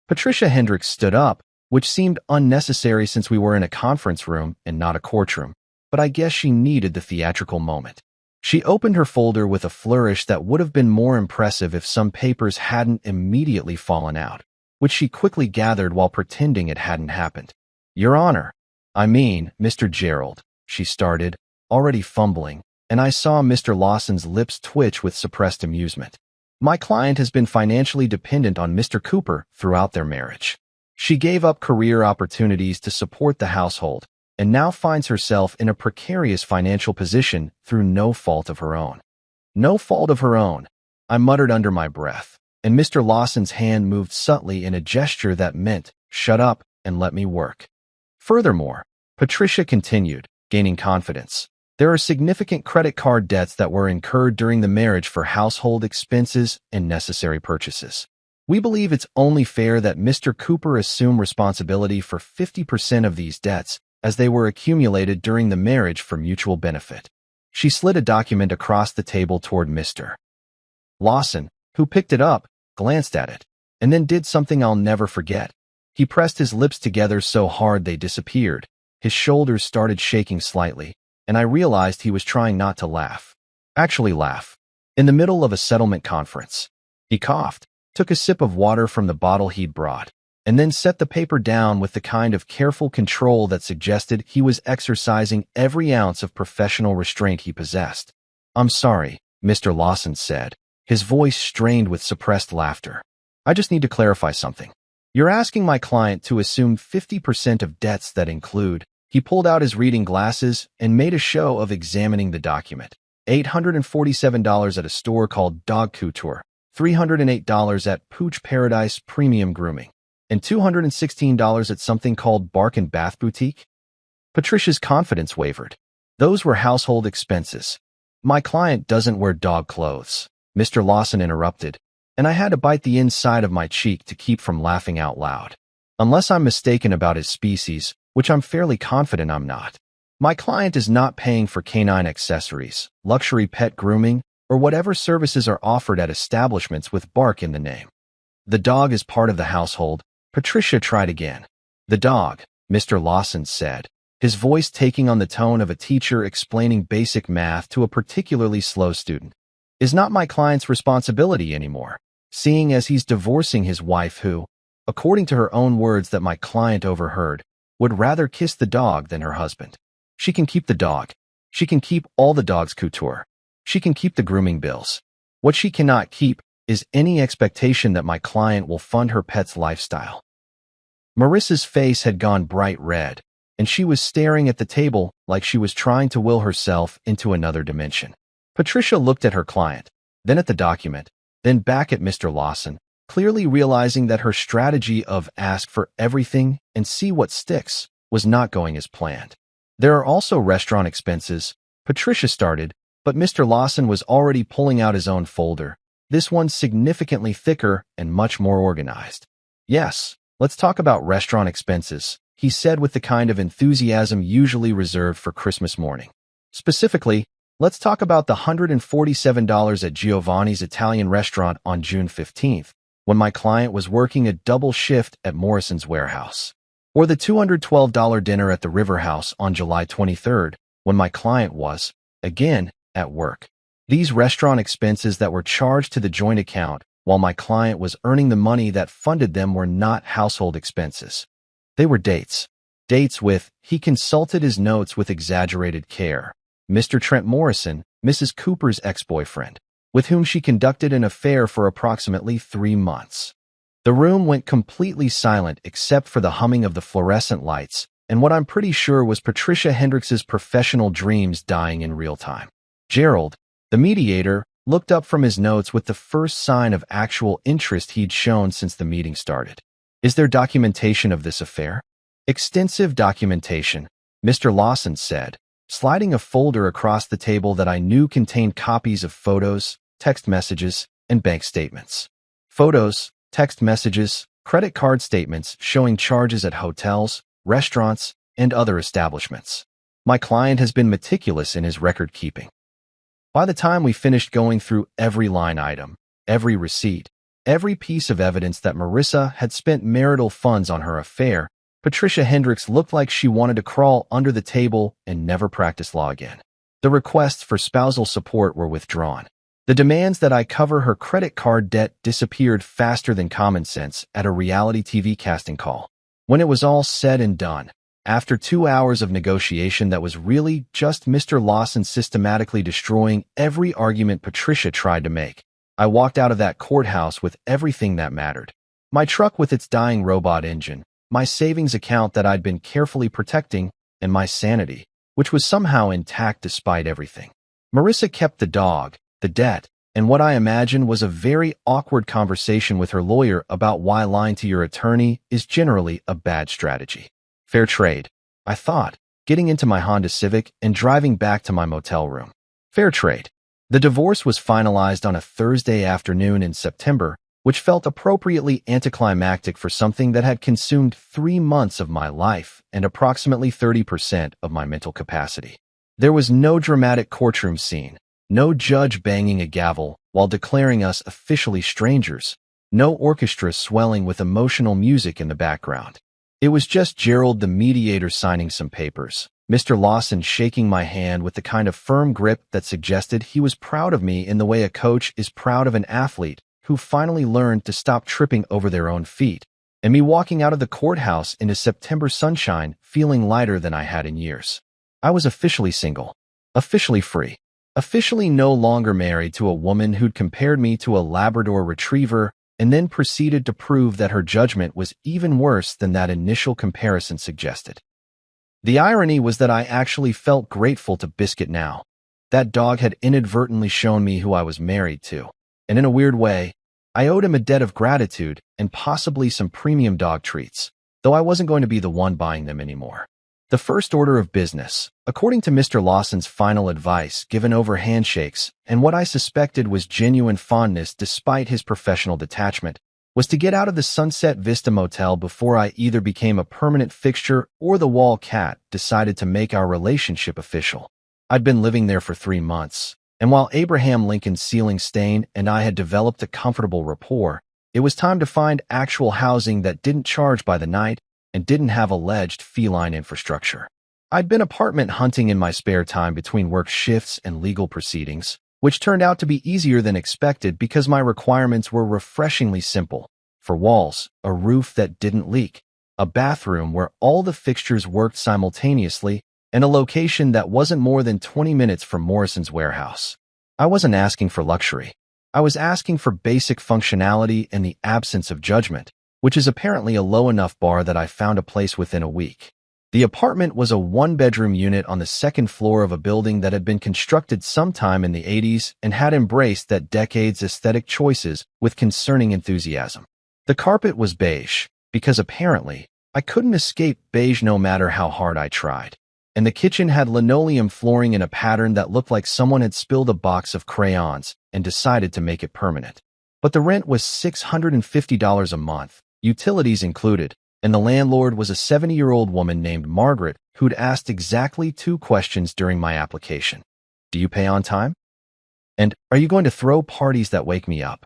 Patricia Hendricks stood up, which seemed unnecessary since we were in a conference room and not a courtroom, but I guess she needed the theatrical moment. She opened her folder with a flourish that would have been more impressive if some papers hadn't immediately fallen out, which she quickly gathered while pretending it hadn't happened. Your Honor, Mr. Gerald, she started, already fumbling, and I saw Mr. Lawson's lips twitch with suppressed amusement. My client has been financially dependent on Mr. Cooper throughout their marriage. She gave up career opportunities to support the household and now finds herself in a precarious financial position through no fault of her own. No fault of her own, I muttered under my breath, and Mr. Lawson's hand moved subtly in a gesture that meant, shut up and let me work. Furthermore, Patricia continued, gaining confidence. There are significant credit card debts that were incurred during the marriage for household expenses and necessary purchases. We believe it's only fair that Mr. Cooper assume responsibility for 50% of these debts as they were accumulated during the marriage for mutual benefit. She slid a document across the table toward Mr. Lawson, who picked it up, glanced at it, and then did something I'll never forget. He pressed his lips together so hard they disappeared. His shoulders started shaking slightly, and I realized he was trying not to laugh. Actually laugh. In the middle of a settlement conference. He coughed, took a sip of water from the bottle he'd brought, and then set the paper down with the kind of careful control that suggested he was exercising every ounce of professional restraint he possessed. I'm sorry, Mr. Lawson said, his voice strained with suppressed laughter. I just need to clarify something. You're asking my client to assume 50% of debts that include. He pulled out his reading glasses and made a show of examining the document. $847 at a store called Dog Couture, $308 at Pooch Paradise Premium Grooming, and $216 at something called Bark and Bath Boutique? Patricia's confidence wavered. Those were household expenses. My client doesn't wear dog clothes, Mr. Lawson interrupted, and I had to bite the inside of my cheek to keep from laughing out loud. Unless I'm mistaken about his species, which I'm fairly confident I'm not. My client is not paying for canine accessories, luxury pet grooming, or whatever services are offered at establishments with bark in the name. The dog is part of the household. Patricia tried again. The dog, Mr. Lawson said, his voice taking on the tone of a teacher explaining basic math to a particularly slow student, is not my client's responsibility anymore, seeing as he's divorcing his wife who, according to her own words that my client overheard, would rather kiss the dog than her husband. She can keep the dog. She can keep all the dog's couture. She can keep the grooming bills. What she cannot keep is any expectation that my client will fund her pet's lifestyle. Marissa's face had gone bright red, and she was staring at the table like she was trying to will herself into another dimension. Patricia looked at her client, then at the document, then back at Mr. Lawson, clearly realizing that her strategy of ask for everything and see what sticks was not going as planned. There are also restaurant expenses, Patricia started, but Mr. Lawson was already pulling out his own folder, this one significantly thicker and much more organized. Yes, let's talk about restaurant expenses, he said with the kind of enthusiasm usually reserved for Christmas morning. Specifically, let's talk about the $147 at Giovanni's Italian restaurant on June 15th, when my client was working a double shift at Morrison's warehouse. Or the $212 dinner at the River House on July 23rd, when my client was, again, at work. These restaurant expenses that were charged to the joint account while my client was earning the money that funded them were not household expenses. They were dates. Dates with, he consulted his notes with exaggerated care, Mr. Trent Morrison, Mrs. Cooper's ex-boyfriend, with whom she conducted an affair for approximately 3 months. The room went completely silent except for the humming of the fluorescent lights and what I'm pretty sure was Patricia Hendricks's professional dreams dying in real time. Gerald, the mediator, looked up from his notes with the first sign of actual interest he'd shown since the meeting started. Is there documentation of this affair? Extensive documentation, Mr. Lawson said, sliding a folder across the table that I knew contained copies of photos, text messages, and bank statements. Photos, text messages, credit card statements showing charges at hotels, restaurants, and other establishments. My client has been meticulous in his record keeping. By the time we finished going through every line item, every receipt, every piece of evidence that Marissa had spent marital funds on her affair, Patricia Hendricks looked like she wanted to crawl under the table and never practice law again. The requests for spousal support were withdrawn. The demands that I cover her credit card debt disappeared faster than common sense at a reality TV casting call. When it was all said and done, after 2 hours of negotiation that was really just Mr. Lawson systematically destroying every argument Patricia tried to make, I walked out of that courthouse with everything that mattered. My truck with its dying robot engine, my savings account that I'd been carefully protecting, and my sanity, which was somehow intact despite everything. Marissa kept the dog, the debt, and what I imagine was a very awkward conversation with her lawyer about why lying to your attorney is generally a bad strategy. Fair trade, I thought, getting into my Honda Civic and driving back to my motel room. Fair trade. The divorce was finalized on a Thursday afternoon in September, which felt appropriately anticlimactic for something that had consumed 3 months of my life and approximately 30% of my mental capacity. There was no dramatic courtroom scene, no judge banging a gavel while declaring us officially strangers, no orchestra swelling with emotional music in the background. It was just Gerald the mediator signing some papers, Mr. Lawson shaking my hand with the kind of firm grip that suggested he was proud of me in the way a coach is proud of an athlete who finally learned to stop tripping over their own feet, and me walking out of the courthouse into September sunshine feeling lighter than I had in years. I was officially single, officially free, officially no longer married to a woman who'd compared me to a Labrador retriever and then proceeded to prove that her judgment was even worse than that initial comparison suggested. The irony was that I actually felt grateful to Biscuit now. That dog had inadvertently shown me who I was married to, and in a weird way, I owed him a debt of gratitude and possibly some premium dog treats, though I wasn't going to be the one buying them anymore. The first order of business, according to Mr. Lawson's final advice given over handshakes and what I suspected was genuine fondness despite his professional detachment, was to get out of the Sunset Vista Motel before I either became a permanent fixture or the wall cat decided to make our relationship official. I'd been living there for 3 months, and while Abraham Lincoln's ceiling stain and I had developed a comfortable rapport, it was time to find actual housing that didn't charge by the night and didn't have alleged feline infrastructure. I'd been apartment hunting in my spare time between work shifts and legal proceedings, which turned out to be easier than expected because my requirements were refreshingly simple. 4 walls, a roof that didn't leak, a bathroom where all the fixtures worked simultaneously, and a location that wasn't more than 20 minutes from Morrison's warehouse. I wasn't asking for luxury. I was asking for basic functionality and the absence of judgment, which is apparently a low enough bar that I found a place within a week. The apartment was a one-bedroom unit on the second floor of a building that had been constructed sometime in the 80s and had embraced that decade's aesthetic choices with concerning enthusiasm. The carpet was beige, because apparently, I couldn't escape beige no matter how hard I tried. And the kitchen had linoleum flooring in a pattern that looked like someone had spilled a box of crayons and decided to make it permanent. But the rent was $650 a month, utilities included, and the landlord was a 70-year-old woman named Margaret who'd asked exactly 2 questions during my application. Do you pay on time? And are you going to throw parties that wake me up?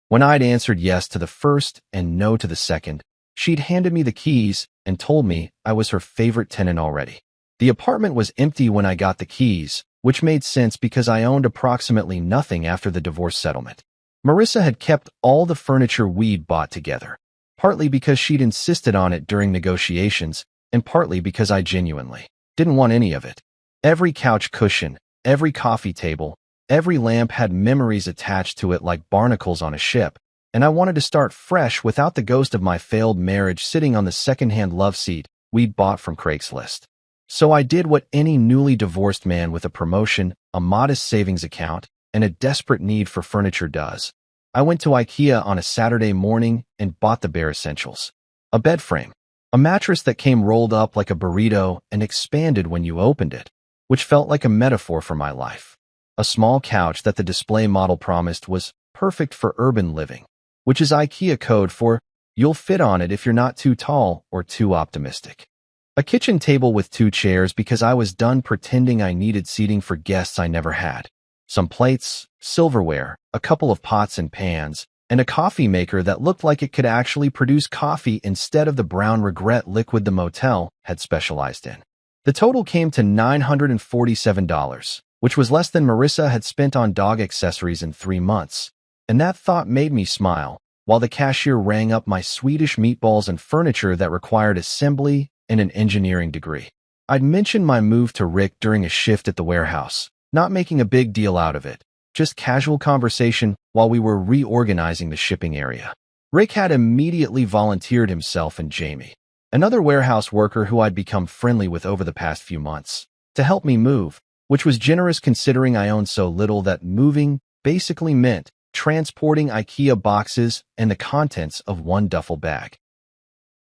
When I'd answered yes to the first and no to the second, she'd handed me the keys and told me I was her favorite tenant already. The apartment was empty when I got the keys, which made sense because I owned approximately nothing after the divorce settlement. Marissa had kept all the furniture we'd bought together, partly because she'd insisted on it during negotiations, and partly because I genuinely didn't want any of it. Every couch cushion, every coffee table, every lamp had memories attached to it like barnacles on a ship, and I wanted to start fresh without the ghost of my failed marriage sitting on the second-hand love seat we'd bought from Craigslist. So I did what any newly divorced man with a promotion, a modest savings account, and a desperate need for furniture does. I went to IKEA on a Saturday morning and bought the bare essentials. A bed frame, a mattress that came rolled up like a burrito and expanded when you opened it, which felt like a metaphor for my life. A small couch that the display model promised was perfect for urban living, which is IKEA code for you'll fit on it if you're not too tall or too optimistic. A kitchen table with 2 chairs because I was done pretending I needed seating for guests I never had. Some plates, silverware, a couple of pots and pans, and a coffee maker that looked like it could actually produce coffee instead of the brown regret liquid the motel had specialized in. The total came to $947, which was less than Marissa had spent on dog accessories in 3 months. And that thought made me smile, while the cashier rang up my Swedish meatballs and furniture that required assembly and an engineering degree. I'd mentioned my move to Rick during a shift at the warehouse, not making a big deal out of it, just casual conversation while we were reorganizing the shipping area. Rick had immediately volunteered himself and Jamie, another warehouse worker who I'd become friendly with over the past few months, to help me move, which was generous considering I owned so little that moving basically meant transporting IKEA boxes and the contents of 1 duffel bag.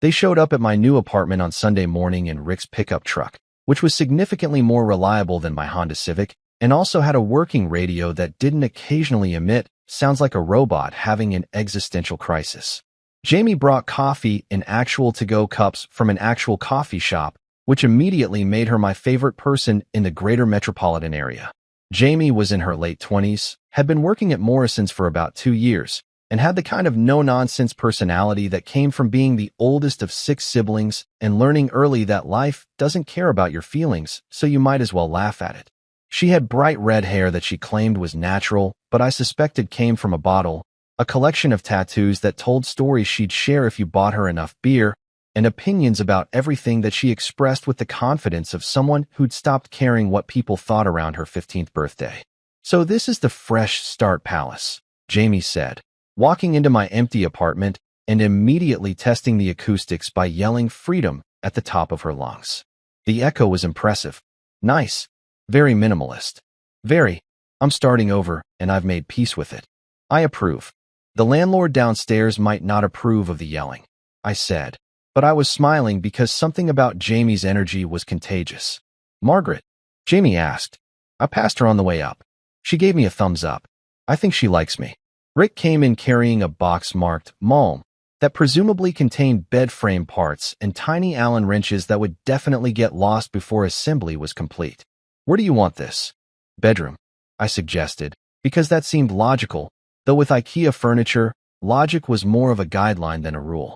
They showed up at my new apartment on Sunday morning in Rick's pickup truck, which was significantly more reliable than my Honda Civic and also had a working radio that didn't occasionally emit sounds like a robot having an existential crisis. Jamie brought coffee in actual to-go cups from an actual coffee shop, which immediately made her my favorite person in the greater metropolitan area. Jamie was in her late 20s, had been working at Morrison's for about 2 years, and had the kind of no-nonsense personality that came from being the oldest of 6 siblings and learning early that life doesn't care about your feelings, so you might as well laugh at it. She had bright red hair that she claimed was natural, but I suspected came from a bottle, a collection of tattoos that told stories she'd share if you bought her enough beer, and opinions about everything that she expressed with the confidence of someone who'd stopped caring what people thought around her 15th birthday. So this is the Fresh Start Palace, Jamie said, walking into my empty apartment and immediately testing the acoustics by yelling freedom at the top of her lungs. The echo was impressive. Nice. Very minimalist. Very. I'm starting over, and I've made peace with it. I approve. The landlord downstairs might not approve of the yelling, I said, but I was smiling because something about Jamie's energy was contagious. Margaret? Jamie asked. I passed her on the way up. She gave me a thumbs up. I think she likes me. Rick came in carrying a box marked Malm that presumably contained bed frame parts and tiny Allen wrenches that would definitely get lost before assembly was complete. Where do you want this? Bedroom, I suggested, because that seemed logical, though with IKEA furniture, logic was more of a guideline than a rule.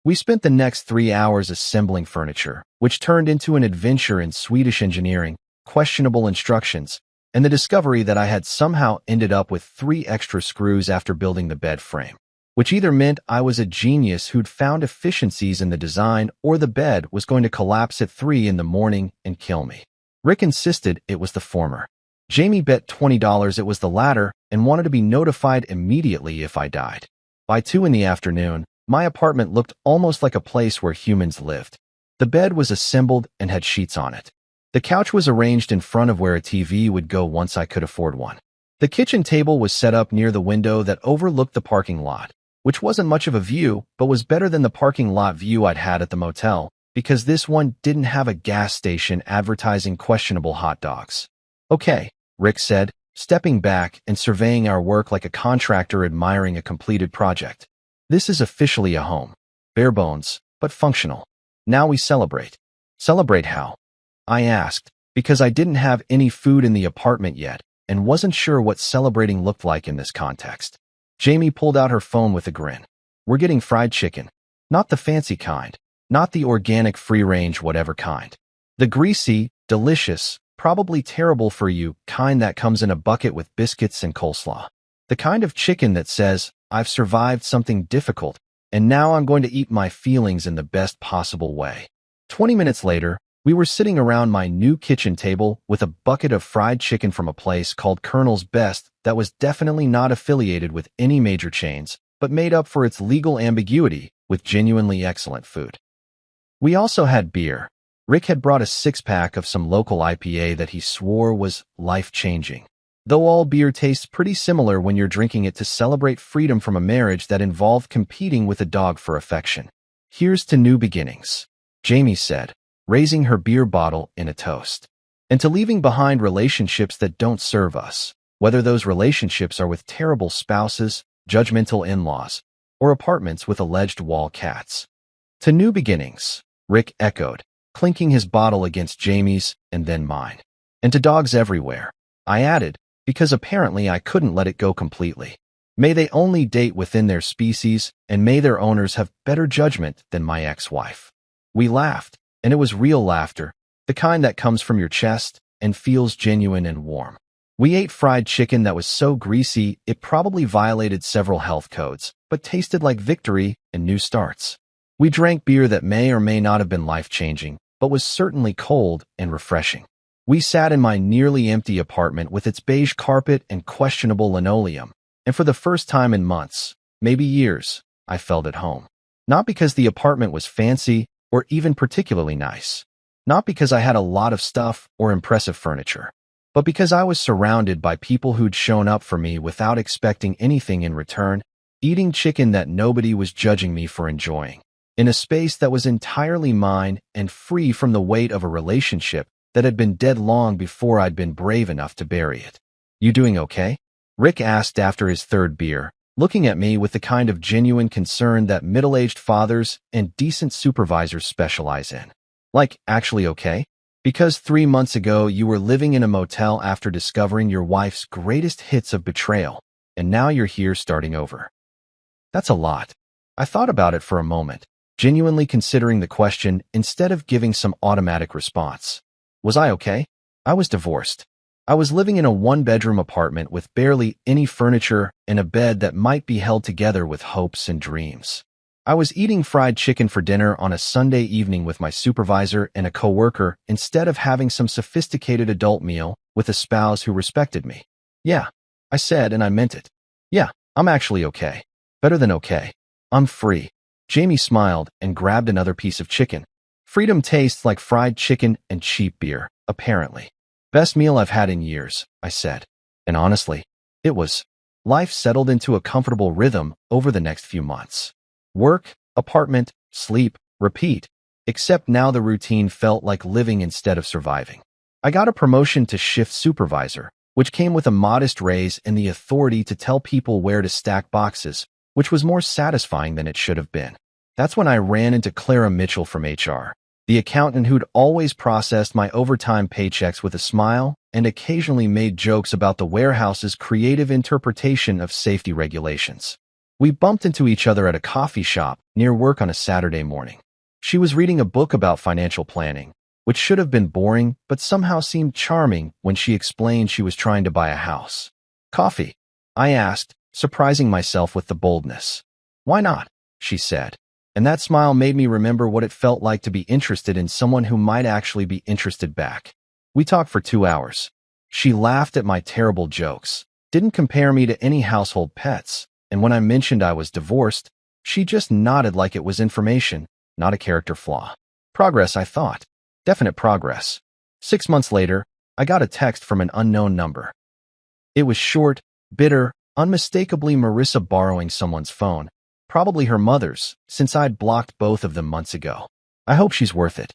We spent the next 3 hours assembling furniture, which turned into an adventure in Swedish engineering, questionable instructions, and the discovery that I had somehow ended up with 3 extra screws after building the bed frame, which either meant I was a genius who'd found efficiencies in the design or the bed was going to collapse at 3 in the morning and kill me. Rick insisted it was the former. Jamie bet $20 it was the latter and wanted to be notified immediately if I died. By 2 in the afternoon, my apartment looked almost like a place where humans lived. The bed was assembled and had sheets on it. The couch was arranged in front of where a TV would go once I could afford one. The kitchen table was set up near the window that overlooked the parking lot, which wasn't much of a view, but was better than the parking lot view I'd had at the motel, because this one didn't have a gas station advertising questionable hot dogs. Okay, Rick said, stepping back and surveying our work like a contractor admiring a completed project. This is officially a home. Bare bones, but functional. Now we celebrate. Celebrate how? I asked, because I didn't have any food in the apartment yet and wasn't sure what celebrating looked like in this context. Jamie pulled out her phone with a grin. We're getting fried chicken. Not the fancy kind. Not the organic free-range whatever kind. The greasy, delicious, probably terrible for you kind that comes in a bucket with biscuits and coleslaw. The kind of chicken that says, I've survived something difficult, and now I'm going to eat my feelings in the best possible way. 20 minutes later, we were sitting around my new kitchen table with a bucket of fried chicken from a place called Colonel's Best that was definitely not affiliated with any major chains, but made up for its legal ambiguity with genuinely excellent food. We also had beer. Rick had brought a 6-pack of some local IPA that he swore was life-changing. Though all beer tastes pretty similar when you're drinking it to celebrate freedom from a marriage that involved competing with a dog for affection. Here's to new beginnings, Jamie said, raising her beer bottle in a toast. And to leaving behind relationships that don't serve us, whether those relationships are with terrible spouses, judgmental in-laws, or apartments with alleged wall cats. To new beginnings, Rick echoed, clinking his bottle against Jamie's and then mine. And to dogs everywhere, I added, because apparently I couldn't let it go completely. May they only date within their species, and may their owners have better judgment than my ex-wife. We laughed, and it was real laughter, the kind that comes from your chest and feels genuine and warm. We ate fried chicken that was so greasy it probably violated several health codes, but tasted like victory and new starts. We drank beer that may or may not have been life-changing, but was certainly cold and refreshing. We sat in my nearly empty apartment with its beige carpet and questionable linoleum, and for the first time in months, maybe years, I felt at home. Not because the apartment was fancy or even particularly nice. Not because I had a lot of stuff or impressive furniture, but because I was surrounded by people who'd shown up for me without expecting anything in return, eating chicken that nobody was judging me for enjoying, in a space that was entirely mine and free from the weight of a relationship that had been dead long before I'd been brave enough to bury it. You doing okay? Rick asked after his third beer, looking at me with the kind of genuine concern that middle-aged fathers and decent supervisors specialize in. Like, actually okay? Because 3 months ago you were living in a motel after discovering your wife's greatest hits of betrayal, and now you're here starting over. That's a lot. I thought about it for a moment, genuinely considering the question instead of giving some automatic response. Was I okay? I was divorced. I was living in a 1-bedroom apartment with barely any furniture and a bed that might be held together with hopes and dreams. I was eating fried chicken for dinner on a Sunday evening with my supervisor and a coworker instead of having some sophisticated adult meal with a spouse who respected me. Yeah, I said, and I meant it. Yeah, I'm actually okay. Better than okay. I'm free. Jamie smiled and grabbed another piece of chicken. Freedom tastes like fried chicken and cheap beer, apparently. Best meal I've had in years, I said. And honestly, it was. Life settled into a comfortable rhythm over the next few months. Work, apartment, sleep, repeat. Except now the routine felt like living instead of surviving. I got a promotion to shift supervisor, which came with a modest raise and the authority to tell people where to stack boxes, which was more satisfying than it should have been. That's when I ran into Clara Mitchell from HR, the accountant who'd always processed my overtime paychecks with a smile and occasionally made jokes about the warehouse's creative interpretation of safety regulations. We bumped into each other at a coffee shop near work on a Saturday morning. She was reading a book about financial planning, which should have been boring but somehow seemed charming when she explained she was trying to buy a house. Coffee? I asked, surprising myself with the boldness. Why not? She said. And that smile made me remember what it felt like to be interested in someone who might actually be interested back. We talked for 2 hours. She laughed at my terrible jokes, didn't compare me to any household pets, and when I mentioned I was divorced, she just nodded like it was information, not a character flaw. Progress, I thought. Definite progress. 6 months later, I got a text from an unknown number. It was short, bitter, unmistakably Marissa borrowing someone's phone, probably her mother's, since I'd blocked both of them months ago. I hope she's worth it.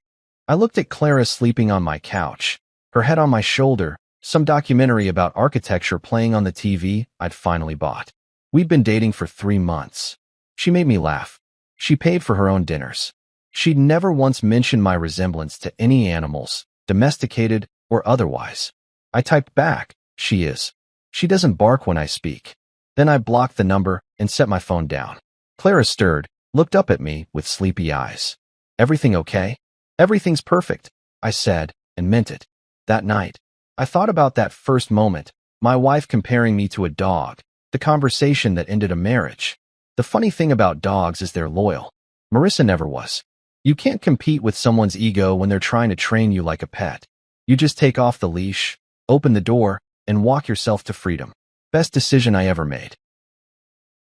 I looked at Clara sleeping on my couch, her head on my shoulder, some documentary about architecture playing on the TV I'd finally bought. We'd been dating for 3 months. She made me laugh. She paid for her own dinners. She'd never once mentioned my resemblance to any animals, domesticated or otherwise. I typed back, she is. She doesn't bark when I speak. Then I blocked the number and set my phone down. Clara stirred, looked up at me with sleepy eyes. Everything okay? Everything's perfect, I said, and meant it. That night, I thought about that first moment, my wife comparing me to a dog, the conversation that ended a marriage. The funny thing about dogs is they're loyal. Marissa never was. You can't compete with someone's ego when they're trying to train you like a pet. You just take off the leash, open the door, and walk yourself to freedom. Best decision I ever made.